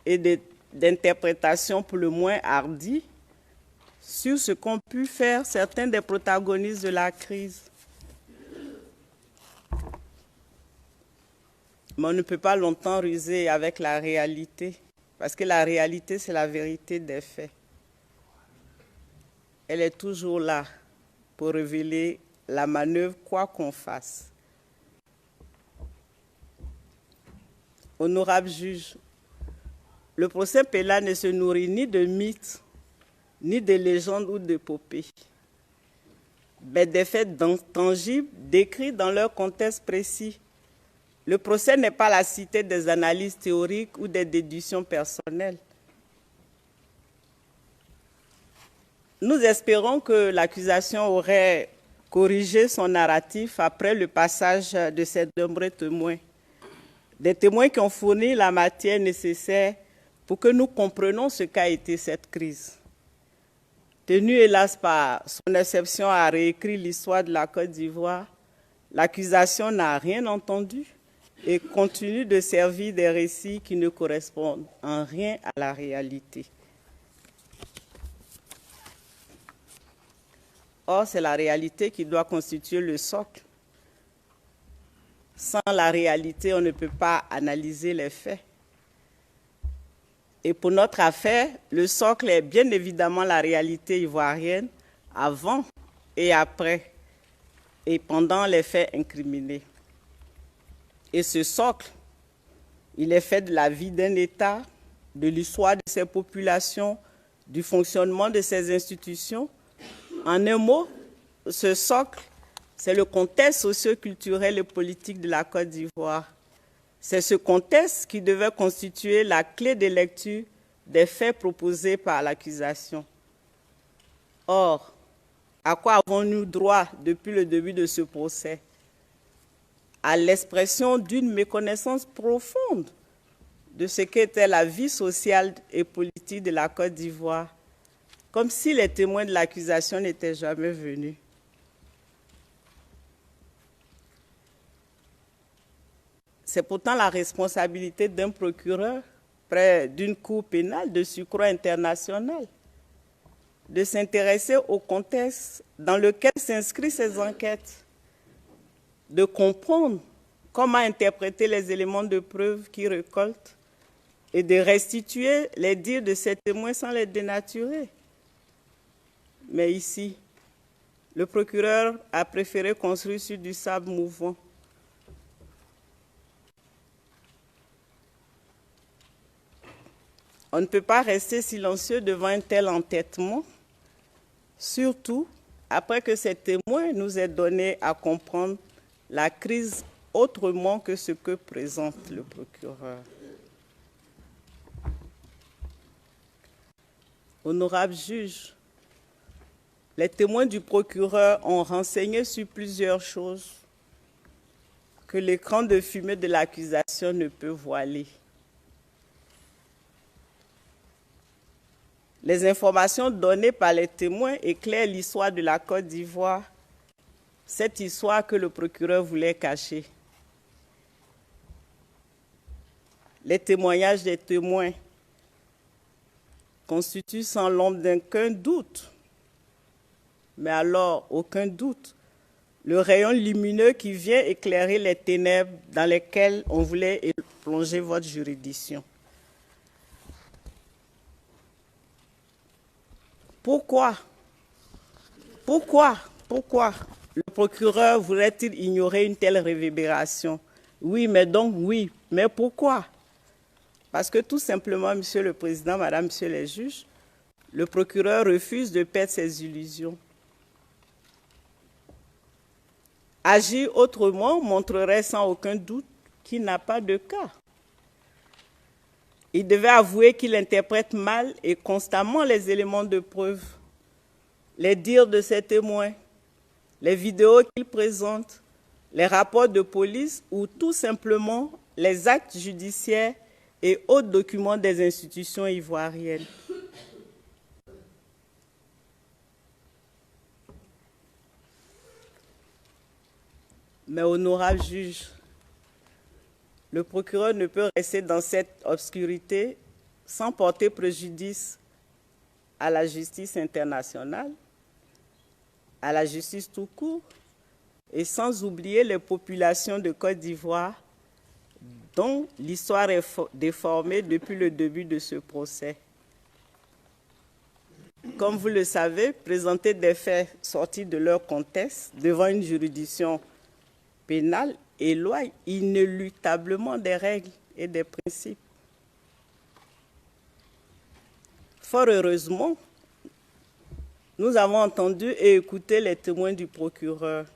S5: et d'interprétations pour le moins hardies sur ce qu'ont pu faire certains des protagonistes de la crise. Mais on ne peut pas longtemps ruser avec la réalité, parce que la réalité, c'est la vérité des faits. Elle est toujours là pour révéler la manœuvre, quoi qu'on fasse. Honorable juge, le procès pénal ne se nourrit ni de mythes, ni de légendes ou d'épopées, mais des faits tangibles décrits dans leur contexte précis. Le procès n'est pas la cité des analyses théoriques ou des déductions personnelles. Nous espérons que l'accusation aurait corrigé son narratif après le passage de ces nombreux témoins. Des témoins qui ont fourni la matière nécessaire pour que nous comprenions ce qu'a été cette crise. Tenu hélas par son exception à réécrire l'histoire de la Côte d'Ivoire, l'accusation n'a rien entendu et continue de servir des récits qui ne correspondent en rien à la réalité. Or, c'est la réalité qui doit constituer le socle. Sans la réalité, on ne peut pas analyser les faits. Et pour notre affaire, le socle est bien évidemment la réalité ivoirienne avant et après et pendant les faits incriminés. Et ce socle, il est fait de la vie d'un État, de l'histoire de ses populations, du fonctionnement de ses institutions. En un mot, ce socle, c'est le contexte socio-culturel et politique de la Côte d'Ivoire. C'est ce contexte qui devait constituer la clé de lecture des faits proposés par l'accusation. Or, à quoi avons-nous droit depuis le début de ce procès? À l'expression d'une méconnaissance profonde de ce qu'était la vie sociale et politique de la Côte d'Ivoire, comme si les témoins de l'accusation n'étaient jamais venus. C'est pourtant la responsabilité d'un procureur près d'une cour pénale de surcroît internationale de s'intéresser au contexte dans lequel s'inscrivent ces enquêtes, de comprendre comment interpréter les éléments de preuve qu'ils récoltent et de restituer les dires de ces témoins sans les dénaturer. mais ici, le procureur a préféré construire sur du sable mouvant. On ne peut pas rester silencieux devant un tel entêtement, surtout après que ces témoins nous aient donné à comprendre la crise autrement que ce que présente le procureur. Honorable juge, les témoins du procureur ont renseigné sur plusieurs choses que l'écran de fumée de l'accusation ne peut voiler. Les informations données par les témoins éclairent l'histoire de la Côte d'Ivoire, cette histoire que le procureur voulait cacher. Les témoignages des témoins constituent sans l'ombre d'aucun doute, mais alors aucun doute, le rayon lumineux qui vient éclairer les ténèbres dans lesquelles on voulait plonger votre juridiction. Pourquoi le procureur voudrait-il ignorer une telle réverbération? Oui, mais pourquoi? Parce que tout simplement, Monsieur le Président, Madame, Monsieur les juges, le procureur refuse de perdre ses illusions. Agir autrement montrerait sans aucun doute qu'il n'a pas de cas. Il devait avouer qu'il interprète mal et constamment les éléments de preuve, les dires de ses témoins, les vidéos qu'il présente, les rapports de police ou tout simplement les actes judiciaires et autres documents des institutions ivoiriennes. Mais honorable juge, le procureur ne peut rester dans cette obscurité sans porter préjudice à la justice internationale, à la justice tout court, et sans oublier les populations de Côte d'Ivoire dont l'histoire est déformée depuis le début de ce procès. Comme vous le savez, présenter des faits sortis de leur contexte devant une juridiction pénale éloigne inéluctablement des règles et des principes. Fort heureusement, nous avons entendu et écouté les témoins du procureur.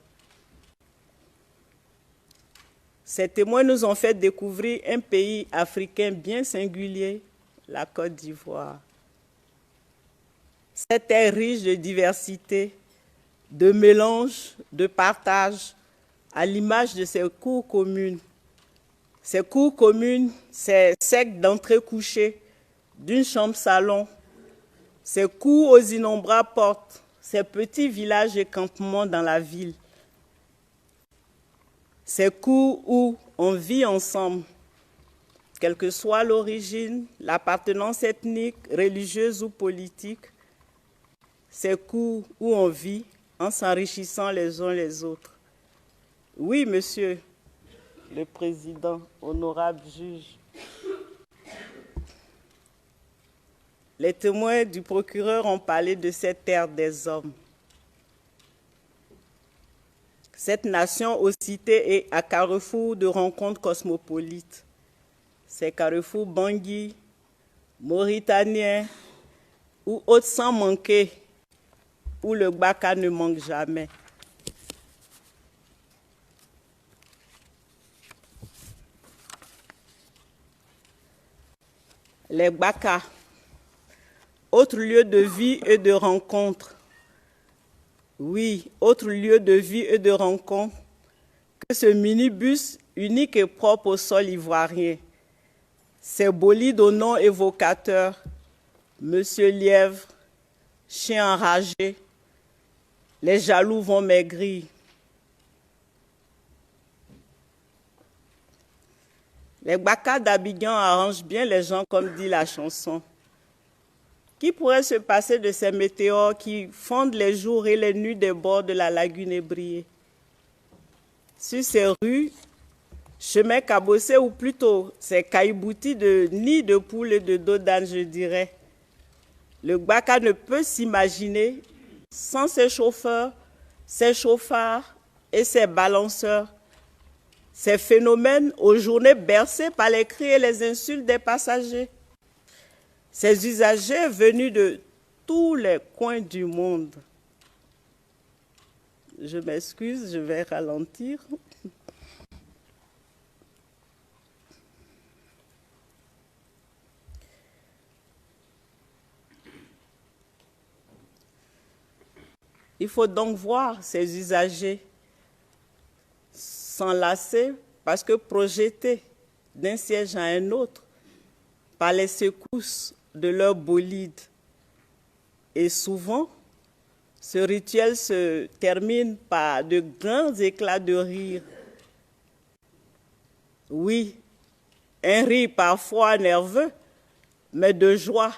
S5: Ces témoins nous ont fait découvrir un pays africain bien singulier, la Côte d'Ivoire. Cette terre riche de diversité, de mélange, de partage, à l'image de ses cours communes. Ces cours communes, ces cercles d'entrée couchée d'une chambre-salon, ces cours aux innombrables portes, ces petits villages et campements dans la ville. Ces cours où on vit ensemble, quelle que soit l'origine, l'appartenance ethnique, religieuse ou politique. Ces cours où on vit en s'enrichissant les uns les autres. Oui, Monsieur le Président, honorable juge. Les témoins du procureur ont parlé de cette terre des hommes. Cette nation aux cités et à carrefour de rencontres cosmopolites. Ces carrefours Bangui, Mauritaniens ou autres sans manquer, où le Gbaka ne manque jamais. Les Gbaka, autre lieu de vie et de rencontre. Oui, autre lieu de vie et de rencontre que ce minibus unique et propre au sol ivoirien. Ces bolides au nom évocateur, Monsieur Lièvre, chien enragé, les jaloux vont maigrir. Les Gbaka d'Abidjan arrangent bien les gens, comme dit la chanson. Qui pourrait se passer de ces météores qui fondent les jours et les nuits des bords de la lagune ébriée? Sur ces rues, chemins cabossés ou plutôt ces caillebotis de nids de poules et de dos d'âne, je dirais. Le Gbaka ne peut s'imaginer sans ses chauffeurs, ses chauffards et ses balanceurs. Ces phénomènes aux journées bercées par les cris et les insultes des passagers. Ces usagers venus de tous les coins du monde. Je m'excuse, je vais ralentir. Il faut donc voir ces usagers s'enlacer parce que projetés d'un siège à un autre par les secousses de leur bolide. Et souvent, ce rituel se termine par de grands éclats de rire. Oui, un rire parfois nerveux, mais de joie,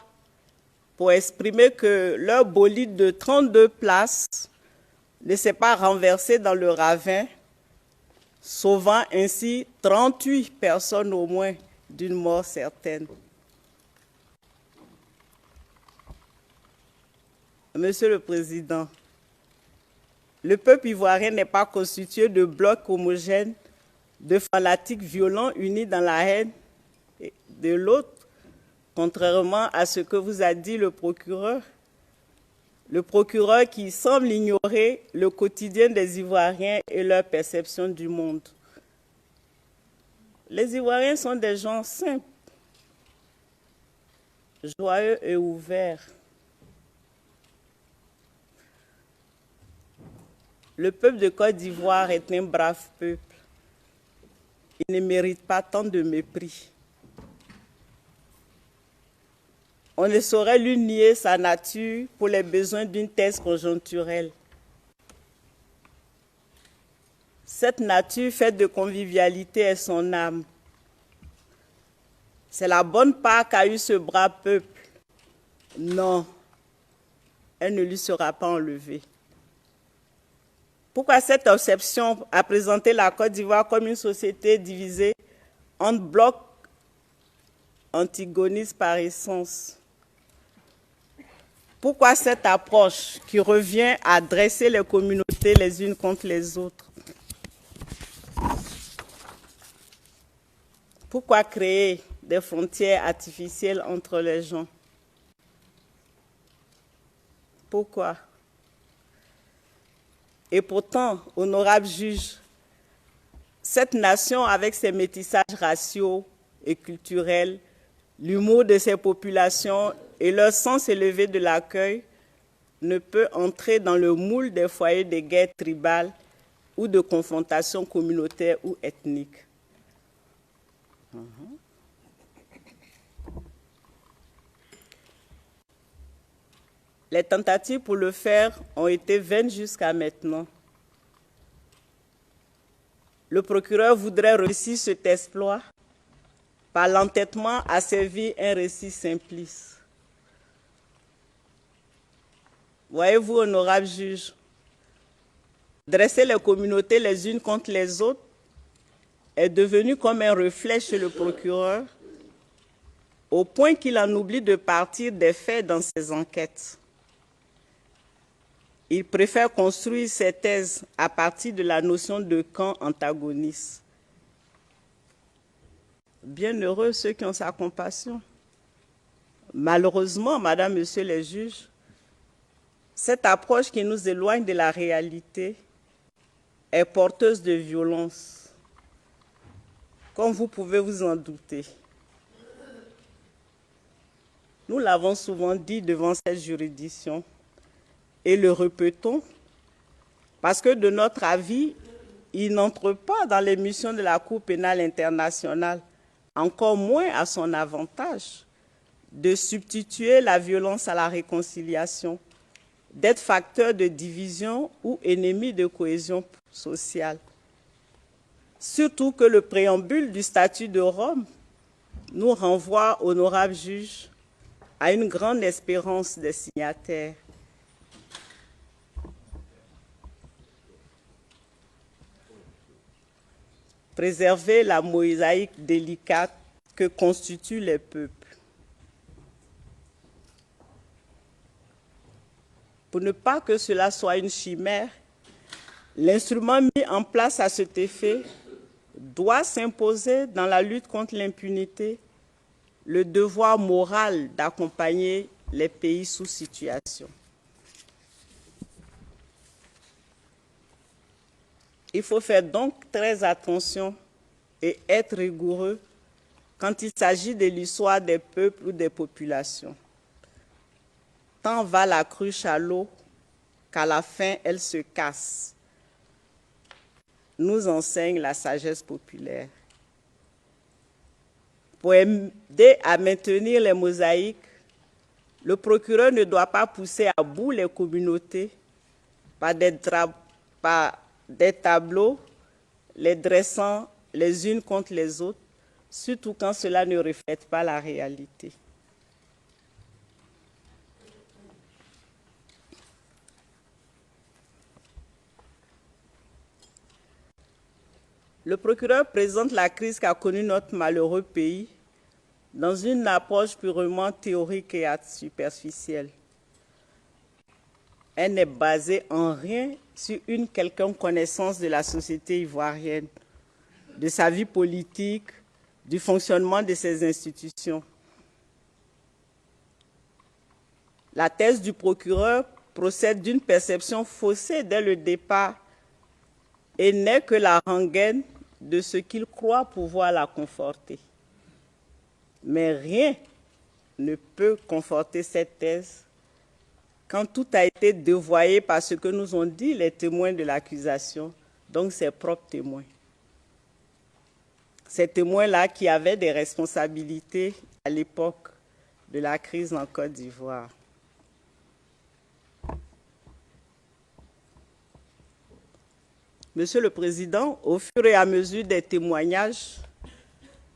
S5: pour exprimer que leur bolide de 32 places ne s'est pas renversé dans le ravin, sauvant ainsi 38 personnes au moins d'une mort certaine. Monsieur le Président, le peuple ivoirien n'est pas constitué de blocs homogènes, de fanatiques violents unis dans la haine de l'autre, contrairement à ce que vous a dit le procureur qui semble ignorer le quotidien des Ivoiriens et leur perception du monde. Les Ivoiriens sont des gens simples, joyeux et ouverts. Le peuple de Côte d'Ivoire est un brave peuple. Il ne mérite pas tant de mépris. On ne saurait lui nier sa nature pour les besoins d'une thèse conjoncturelle. Cette nature faite de convivialité est son âme. C'est la bonne part qu'a eu ce brave peuple. Non, elle ne lui sera pas enlevée. Pourquoi cette obsession à présenter la Côte d'Ivoire comme une société divisée en blocs antagonistes par essence? Pourquoi cette approche qui revient à dresser les communautés les unes contre les autres? Pourquoi créer des frontières artificielles entre les gens? Pourquoi? Et pourtant, honorable juge, cette nation, avec ses métissages raciaux et culturels, l'humour de ses populations et leur sens élevé de l'accueil, ne peut entrer dans le moule des foyers de guerres tribales ou de confrontations communautaires ou ethniques. Les tentatives pour le faire ont été vaines jusqu'à maintenant. Le procureur voudrait réussir cet exploit. Par l'entêtement a servi un récit simpliste. Voyez-vous, honorable juge, dresser les communautés les unes contre les autres est devenu comme un reflet chez le procureur, au point qu'il en oublie de partir des faits dans ses enquêtes. Il préfère construire ses thèses à partir de la notion de camp antagoniste. Bienheureux ceux qui ont sa compassion. Malheureusement, Madame, Monsieur les juges, cette approche qui nous éloigne de la réalité est porteuse de violence, comme vous pouvez vous en douter. Nous l'avons souvent dit devant cette juridiction, et le répétons, parce que de notre avis, il n'entre pas dans les missions de la Cour pénale internationale, encore moins à son avantage, de substituer la violence à la réconciliation, d'être facteur de division ou ennemi de cohésion sociale. Surtout que le préambule du statut de Rome nous renvoie, honorable juge, à une grande espérance des signataires. Préserver la mosaïque délicate que constituent les peuples. Pour ne pas que cela soit une chimère, l'instrument mis en place à cet effet doit s'imposer dans la lutte contre l'impunité, le devoir moral d'accompagner les pays sous situation. Il faut faire donc très attention et être rigoureux quand il s'agit de l'histoire des peuples ou des populations. Tant va la cruche à l'eau qu'à la fin, elle se casse, nous enseigne la sagesse populaire. Pour aider à maintenir les mosaïques, le procureur ne doit pas pousser à bout les communautés par des tableaux les dressant les unes contre les autres, surtout quand cela ne reflète pas la réalité. Le procureur présente la crise qu'a connue notre malheureux pays dans une approche purement théorique et superficielle. Elle n'est basée en rien sur une quelconque connaissance de la société ivoirienne, de sa vie politique, du fonctionnement de ses institutions. La thèse du procureur procède d'une perception faussée dès le départ et n'est que la rengaine de ce qu'il croit pouvoir la conforter. Mais rien ne peut conforter cette thèse quand tout a été dévoyé par ce que nous ont dit les témoins de l'accusation, donc ses propres témoins. Ces témoins-là qui avaient des responsabilités à l'époque de la crise en Côte d'Ivoire. Monsieur le Président, au fur et à mesure des témoignages,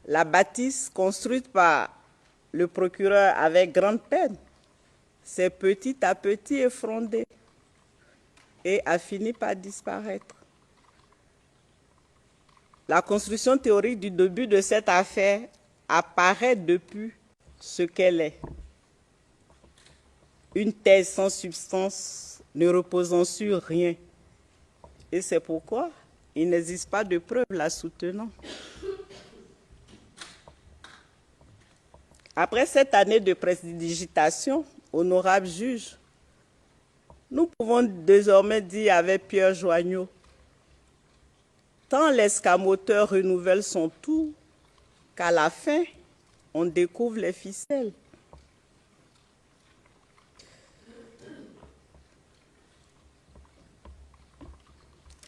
S5: la bâtisse construite par le procureur avec grande peine s'est petit à petit effondrée et a fini par disparaître. La construction théorique du début de cette affaire apparaît depuis ce qu'elle est. Une thèse sans substance, ne reposant sur rien. Et c'est pourquoi il n'existe pas de preuves la soutenant. Après cette année de prestidigitation, honorable juge, nous pouvons désormais dire avec Pierre Joignot, tant l'escamoteur renouvelle son tour qu'à la fin, on découvre les ficelles.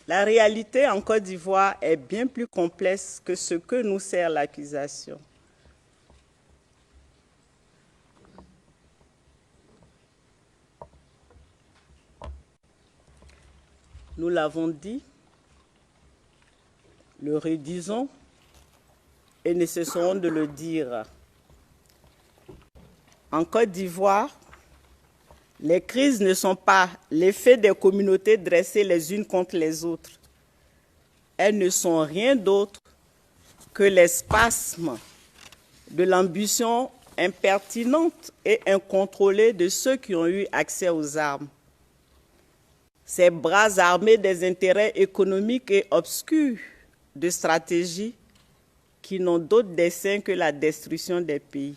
S5: La réalité en Côte d'Ivoire est bien plus complexe que ce que nous sert l'accusation. Nous l'avons dit, le redisons et ne cesserons de le dire. En Côte d'Ivoire, les crises ne sont pas l'effet des communautés dressées les unes contre les autres. Elles ne sont rien d'autre que les spasmes de l'ambition impertinente et incontrôlée de ceux qui ont eu accès aux armes. Ces bras armés des intérêts économiques et obscurs de stratégies qui n'ont d'autre dessein que la destruction des pays.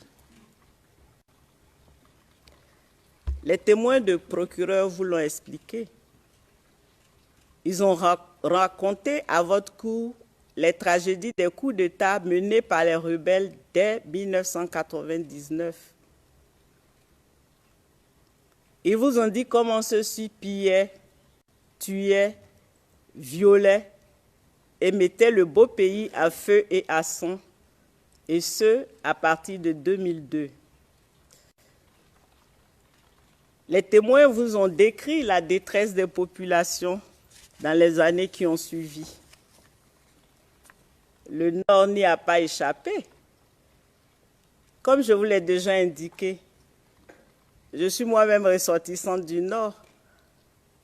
S5: Les témoins de procureur vous l'ont expliqué. Ils ont raconté à votre cour les tragédies des coups d'État menés par les rebelles dès 1999. Ils vous ont dit comment ceux-ci pillaient, tuaient, violaient et mettaient le beau pays à feu et à sang, et ce, à partir de 2002. Les témoins vous ont décrit la détresse des populations dans les années qui ont suivi. Le Nord n'y a pas échappé. Comme je vous l'ai déjà indiqué, je suis moi-même ressortissante du Nord.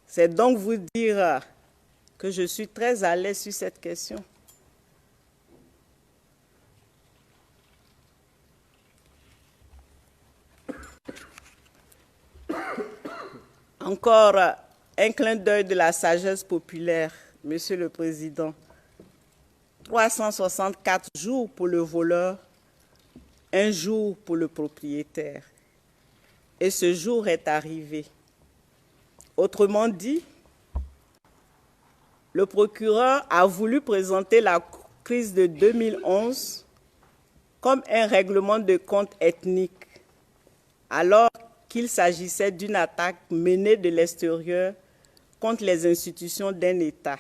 S5: C'est donc vous dire que je suis très à l'aise sur cette question. En Encore un clin d'œil de la sagesse populaire, Monsieur le Président. 364 jours pour le voleur, un jour pour le propriétaire. Et ce jour est arrivé. Autrement dit, le procureur a voulu présenter la crise de 2011 comme un règlement de compte ethnique, alors qu'il s'agissait d'une attaque menée de l'extérieur contre les institutions d'un État.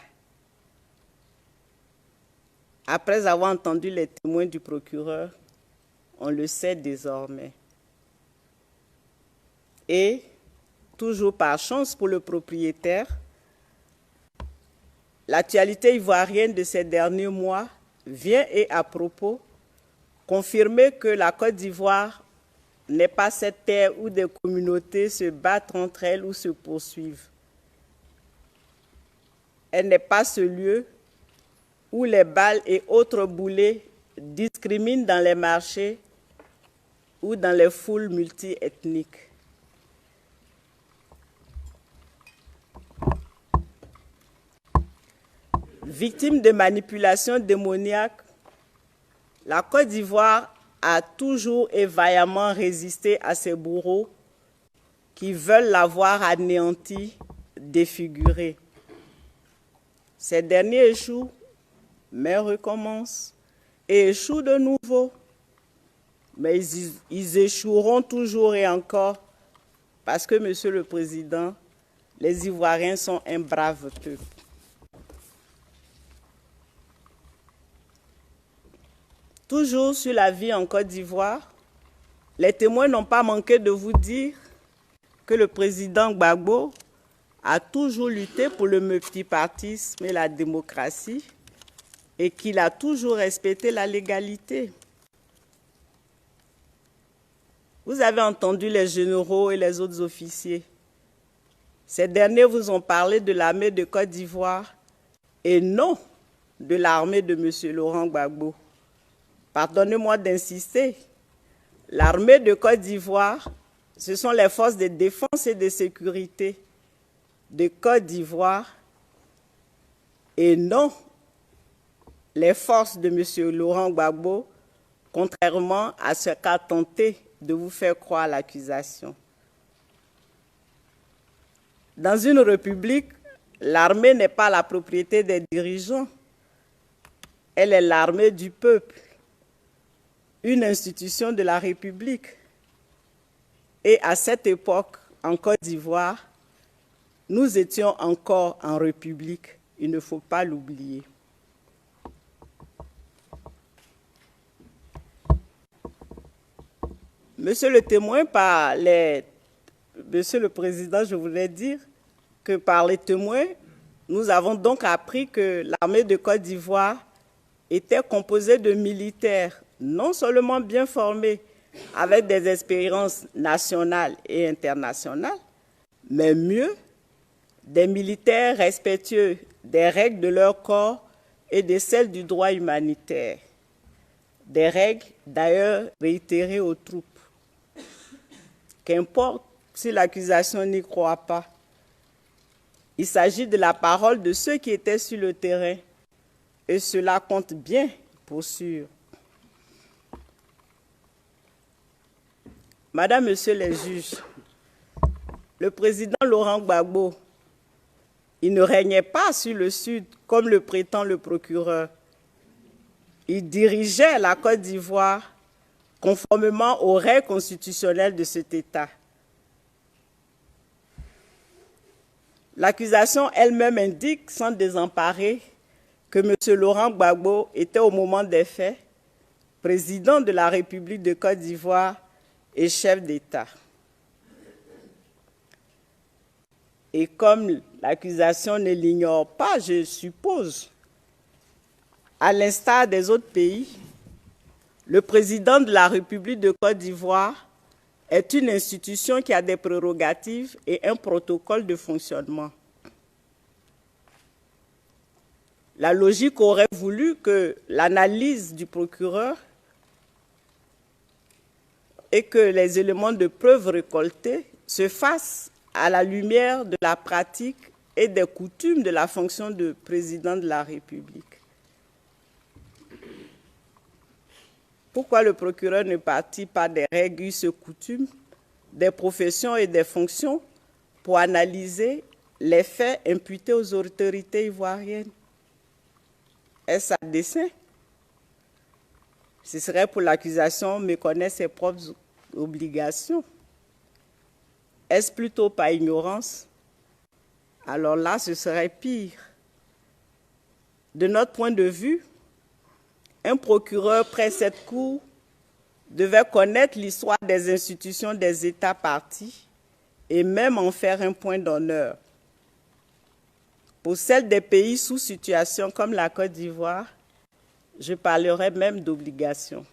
S5: Après avoir entendu les témoins du procureur, on le sait désormais. Et, toujours par chance pour le propriétaire, l'actualité ivoirienne de ces derniers mois vient et à propos confirmer que la Côte d'Ivoire n'est pas cette terre où des communautés se battent entre elles ou se poursuivent. Elle n'est pas ce lieu où les balles et autres boulets discriminent dans les marchés ou dans les foules multiethniques. Victime de manipulations démoniaques, la Côte d'Ivoire a toujours et vaillamment résisté à ces bourreaux qui veulent l'avoir anéantie, défigurée. Ces derniers échouent, mais recommencent et échouent de nouveau. Mais ils échoueront toujours et encore parce que, Monsieur le Président, les Ivoiriens sont un brave peuple. Toujours sur la vie en Côte d'Ivoire, les témoins n'ont pas manqué de vous dire que le président Gbagbo a toujours lutté pour le multipartisme et la démocratie et qu'il a toujours respecté la légalité. Vous avez entendu les généraux et les autres officiers. Ces derniers vous ont parlé de l'armée de Côte d'Ivoire et non de l'armée de M. Laurent Gbagbo. Pardonnez-moi d'insister, l'armée de Côte d'Ivoire, ce sont les forces de défense et de sécurité de Côte d'Ivoire et non les forces de M. Laurent Gbagbo, contrairement à ce qu'a tenté de vous faire croire l'accusation. Dans une république, l'armée n'est pas la propriété des dirigeants, elle est l'armée du peuple, une institution de la République. Et à cette époque, en Côte d'Ivoire, nous étions encore en République, il ne faut pas l'oublier. Monsieur le témoin, Monsieur le Président, je voulais dire que par les témoins, nous avons donc appris que l'armée de Côte d'Ivoire était composée de militaires non seulement bien formés, avec des expériences nationales et internationales, mais mieux, des militaires respectueux des règles de leur corps et de celles du droit humanitaire. Des règles d'ailleurs réitérées aux troupes. Qu'importe si l'accusation n'y croit pas, il s'agit de la parole de ceux qui étaient sur le terrain et cela compte bien pour sûr. Madame, Monsieur les juges, le président Laurent Gbagbo, il ne régnait pas sur le Sud comme le prétend le procureur. Il dirigeait la Côte d'Ivoire conformément aux règles constitutionnelles de cet État. L'accusation elle-même indique sans désemparer que M. Laurent Gbagbo était au moment des faits président de la République de Côte d'Ivoire et chef d'État. Et comme l'accusation ne l'ignore pas, je suppose, à l'instar des autres pays, le président de la République de Côte d'Ivoire est une institution qui a des prérogatives et un protocole de fonctionnement. La logique aurait voulu que l'analyse du procureur et que les éléments de preuve récoltés se fassent à la lumière de la pratique et des coutumes de la fonction de président de la République. Pourquoi le procureur ne partit pas des règles et coutumes, des professions et des fonctions pour analyser les faits imputés aux autorités ivoiriennes? Est-ce à dessein? Ce serait pour l'accusation méconnaître ses propres obligations. Est-ce plutôt par ignorance? Alors là, ce serait pire. De notre point de vue, un procureur près cette cour devait connaître l'histoire des institutions des États partis et même en faire un point d'honneur. Pour celles des pays sous situation comme la Côte d'Ivoire, je parlerai même d'obligation.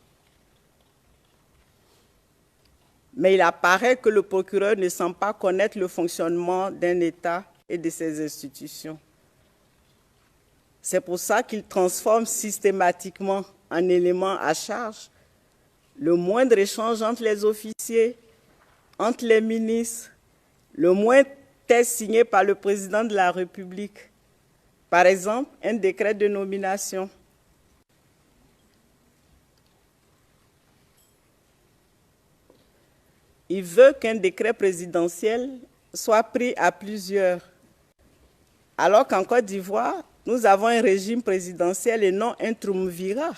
S5: Mais il apparaît que le procureur ne semble pas connaître le fonctionnement d'un État et de ses institutions. C'est pour ça qu'il transforme systématiquement en élément à charge le moindre échange entre les officiers, entre les ministres, le moindre texte signé par le président de la République. Par exemple, un décret de nomination. Il veut qu'un décret présidentiel soit pris à plusieurs, alors qu'en Côte d'Ivoire, nous avons un régime présidentiel et non un triumvirat.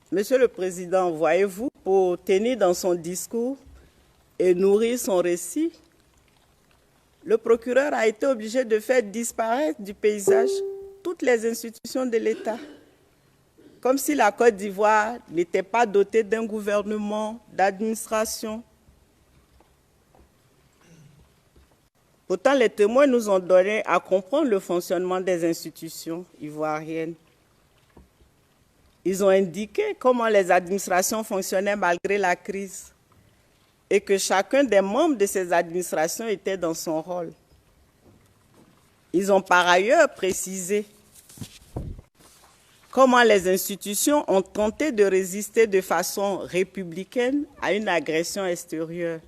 S5: Monsieur le Président, voyez-vous, pour tenir dans son discours et nourrir son récit, le procureur a été obligé de faire disparaître du paysage toutes les institutions de l'État, comme si la Côte d'Ivoire n'était pas dotée d'un gouvernement, d'administration. Pourtant, les témoins nous ont donné à comprendre le fonctionnement des institutions ivoiriennes. Ils ont indiqué comment les administrations fonctionnaient malgré la crise et que chacun des membres de ces administrations était dans son rôle. Ils ont par ailleurs précisé comment les institutions ont tenté de résister de façon républicaine à une agression extérieure.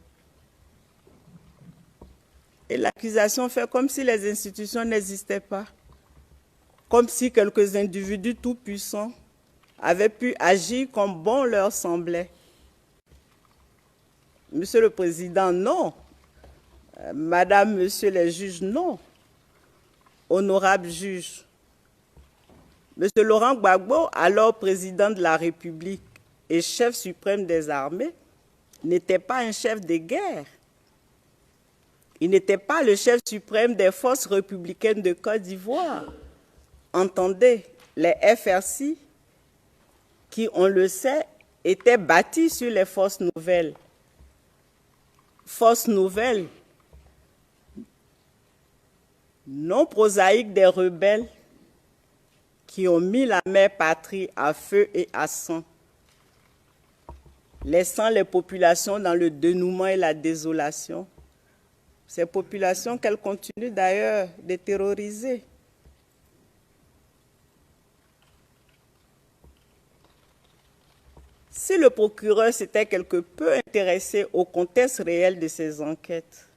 S5: Et l'accusation fait comme si les institutions n'existaient pas, comme si quelques individus tout-puissants avaient pu agir comme bon leur semblait. Monsieur le Président, non. Madame, Monsieur les juges, non. Honorables juges, Monsieur Laurent Gbagbo, alors président de la République et chef suprême des armées, n'était pas un chef de guerre. Il n'était pas le chef suprême des forces républicaines de Côte d'Ivoire. Entendez, les FRC, qui, on le sait, étaient bâtis sur les forces nouvelles. Forces nouvelles, non prosaïques des rebelles qui ont mis la mère patrie à feu et à sang, laissant les populations dans le dénouement et la désolation. Ces populations qu'elles continuent d'ailleurs de terroriser. Si le procureur s'était quelque peu intéressé au contexte réel de ces enquêtes,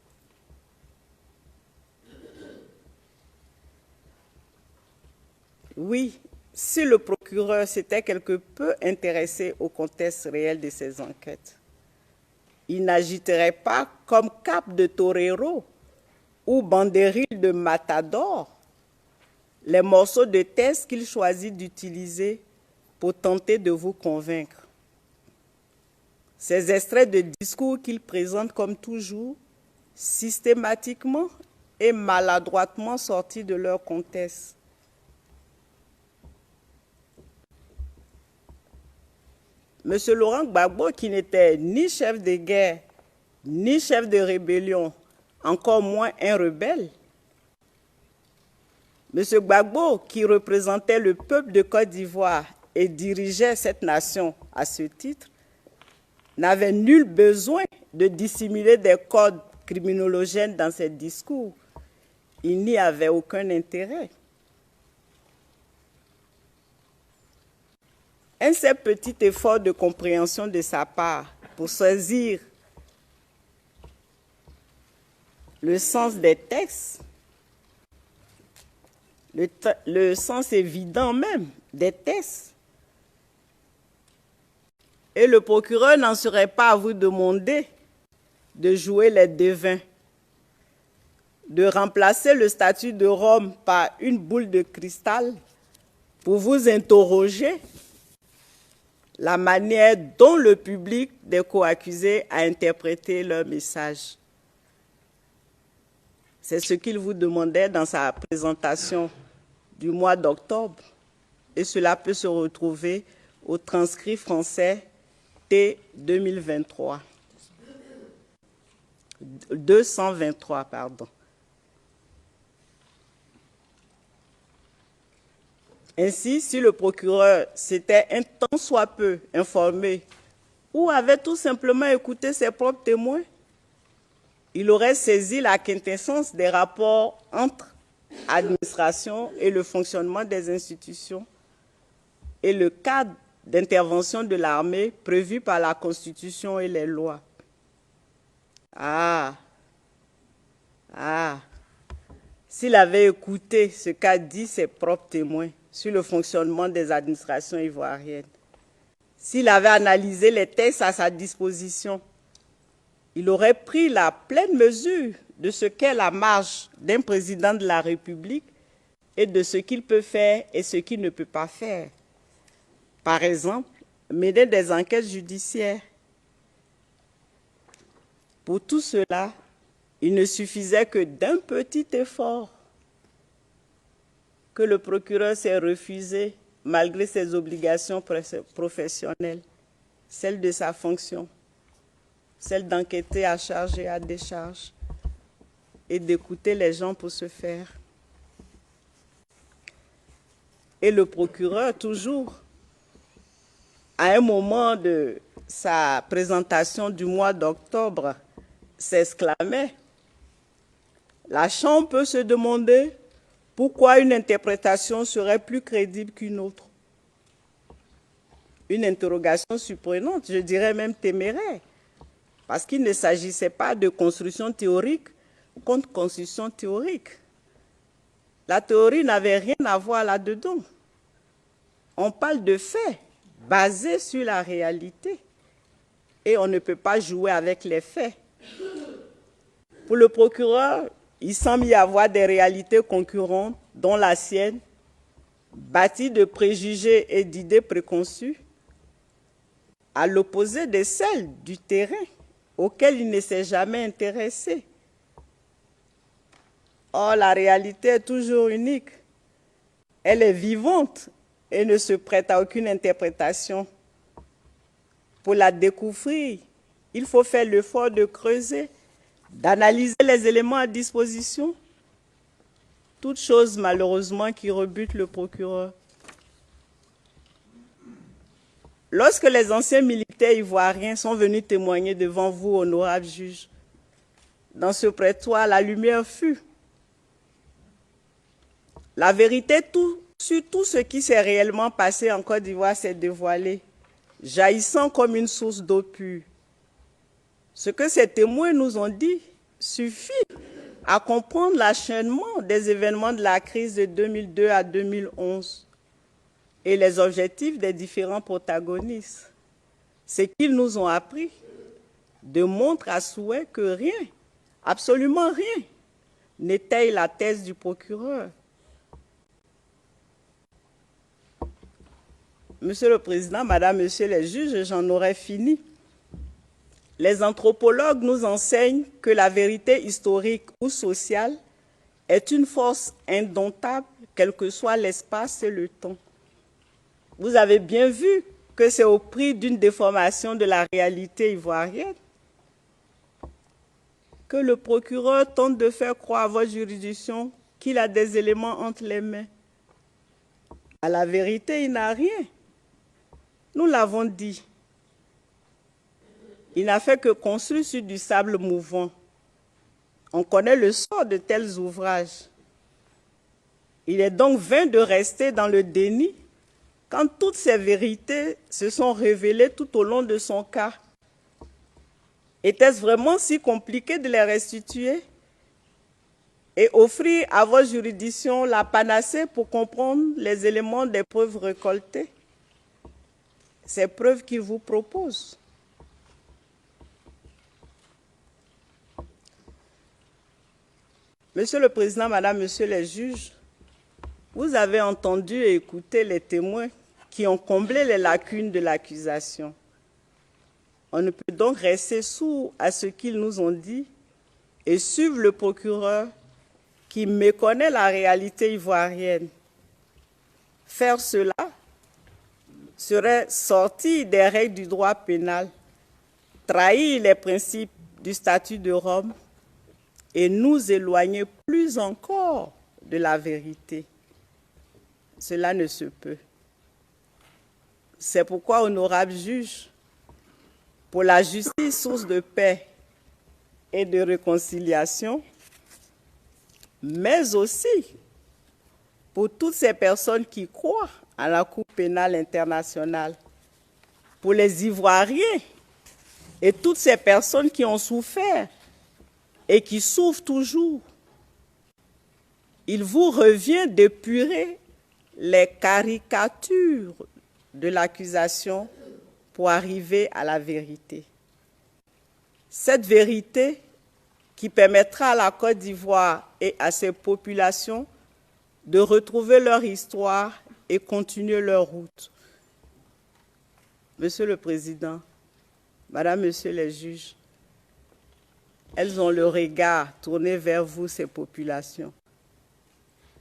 S5: oui, si le procureur s'était quelque peu intéressé au contexte réel de ces enquêtes, il n'agiterait pas comme cap de torero ou banderille de matador les morceaux de texte qu'il choisit d'utiliser pour tenter de vous convaincre. Ces extraits de discours qu'il présente comme toujours, systématiquement et maladroitement sortis de leur contexte. Monsieur Laurent Gbagbo, qui n'était ni chef de guerre, ni chef de rébellion, encore moins un rebelle. Monsieur Gbagbo, qui représentait le peuple de Côte d'Ivoire et dirigeait cette nation à ce titre, n'avait nul besoin de dissimuler des codes criminologènes dans ses discours. il n'y avait aucun intérêt. Un seul petit effort de compréhension de sa part pour saisir le sens des textes, le sens évident même des textes. Et le procureur n'en serait pas à vous demander de jouer les devins, de remplacer le statut de Rome par une boule de cristal pour vous interroger la manière dont le public des co-accusés a interprété leur message. C'est ce qu'il vous demandait dans sa présentation du mois d'octobre, et cela peut se retrouver au transcrit français T 2023. 223, pardon. Ainsi, si le procureur s'était un tant soit peu informé ou avait tout simplement écouté ses propres témoins, il aurait saisi la quintessence des rapports entre administration et le fonctionnement des institutions et le cadre d'intervention de l'armée prévu par la Constitution et les lois. S'il avait écouté ce qu'a dit ses propres témoins sur le fonctionnement des administrations ivoiriennes, s'il avait analysé les textes à sa disposition, il aurait pris la pleine mesure de ce qu'est la marge d'un président de la République et de ce qu'il peut faire et ce qu'il ne peut pas faire. Par exemple, mener des enquêtes judiciaires. Pour tout cela, il ne suffisait que d'un petit effort que le procureur s'est refusé malgré ses obligations professionnelles, celles de sa fonction, celle d'enquêter à charge et à décharge et d'écouter les gens pour ce faire. Et le procureur, toujours, à un moment de sa présentation du mois d'octobre, s'exclamait: la Chambre peut se demander pourquoi une interprétation serait plus crédible qu'une autre. Une interrogation surprenante, je dirais même téméraire, parce qu'il ne s'agissait pas de construction théorique contre construction théorique. La théorie n'avait rien à voir là-dedans. On parle de faits basés sur la réalité et on ne peut pas jouer avec les faits. Pour le procureur, il semble y avoir des réalités concurrentes, dont la sienne, bâtie de préjugés et d'idées préconçues, à l'opposé de celles du terrain auquel il ne s'est jamais intéressé. Or, la réalité est toujours unique. Elle est vivante et ne se prête à aucune interprétation. Pour la découvrir, il faut faire l'effort de creuser, d'analyser les éléments à disposition, toute chose malheureusement qui rebute le procureur. Lorsque les anciens militaires ivoiriens sont venus témoigner devant vous, honorable juge, dans ce prétoire, la lumière fut. La vérité sur tout ce qui s'est réellement passé en Côte d'Ivoire s'est dévoilée, jaillissant comme une source d'eau pure. Ce que ces témoins nous ont dit suffit à comprendre l'enchaînement des événements de la crise de 2002 à 2011 et les objectifs des différents protagonistes. Ce qu'ils nous ont appris démontre à souhait que rien, absolument rien, n'étaye la thèse du procureur. Monsieur le Président, Madame, Monsieur les juges, j'en aurais fini. Les anthropologues nous enseignent que la vérité historique ou sociale est une force indomptable, quel que soit l'espace et le temps. Vous avez bien vu que c'est au prix d'une déformation de la réalité ivoirienne que le procureur tente de faire croire à votre juridiction qu'il a des éléments entre les mains. À la vérité, il n'a rien. Nous l'avons dit. Il n'a fait que construire sur du sable mouvant. On connaît le sort de tels ouvrages. Il est donc vain de rester dans le déni quand toutes ces vérités se sont révélées tout au long de son cas. Était-ce vraiment si compliqué de les restituer et offrir à votre juridiction la panacée pour comprendre les éléments des preuves récoltées? Ces preuves qu'il vous propose. Monsieur le Président, Madame, Monsieur les juges, vous avez entendu et écouté les témoins qui ont comblé les lacunes de l'accusation. On ne peut donc rester sourd à ce qu'ils nous ont dit et suivre le procureur qui méconnaît la réalité ivoirienne. Faire cela serait sortir des règles du droit pénal, trahir les principes du statut de Rome et nous éloigner plus encore de la vérité. Cela ne se peut. C'est pourquoi, honorable juge, pour la justice, source de paix et de réconciliation, mais aussi pour toutes ces personnes qui croient à la Cour pénale internationale, pour les Ivoiriens et toutes ces personnes qui ont souffert et qui souffrent toujours, il vous revient d'épurer les caricatures de l'accusation pour arriver à la vérité. Cette vérité qui permettra à la Côte d'Ivoire et à ses populations de retrouver leur histoire et continuer leur route. Monsieur le Président, Madame, Monsieur les juges, elles ont le regard tourné vers vous, ces populations.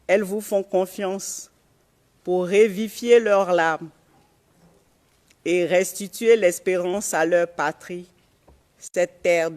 S5: Elles vous font confiance pour revivifier leurs larmes et restituer l'espérance à leur patrie, cette terre de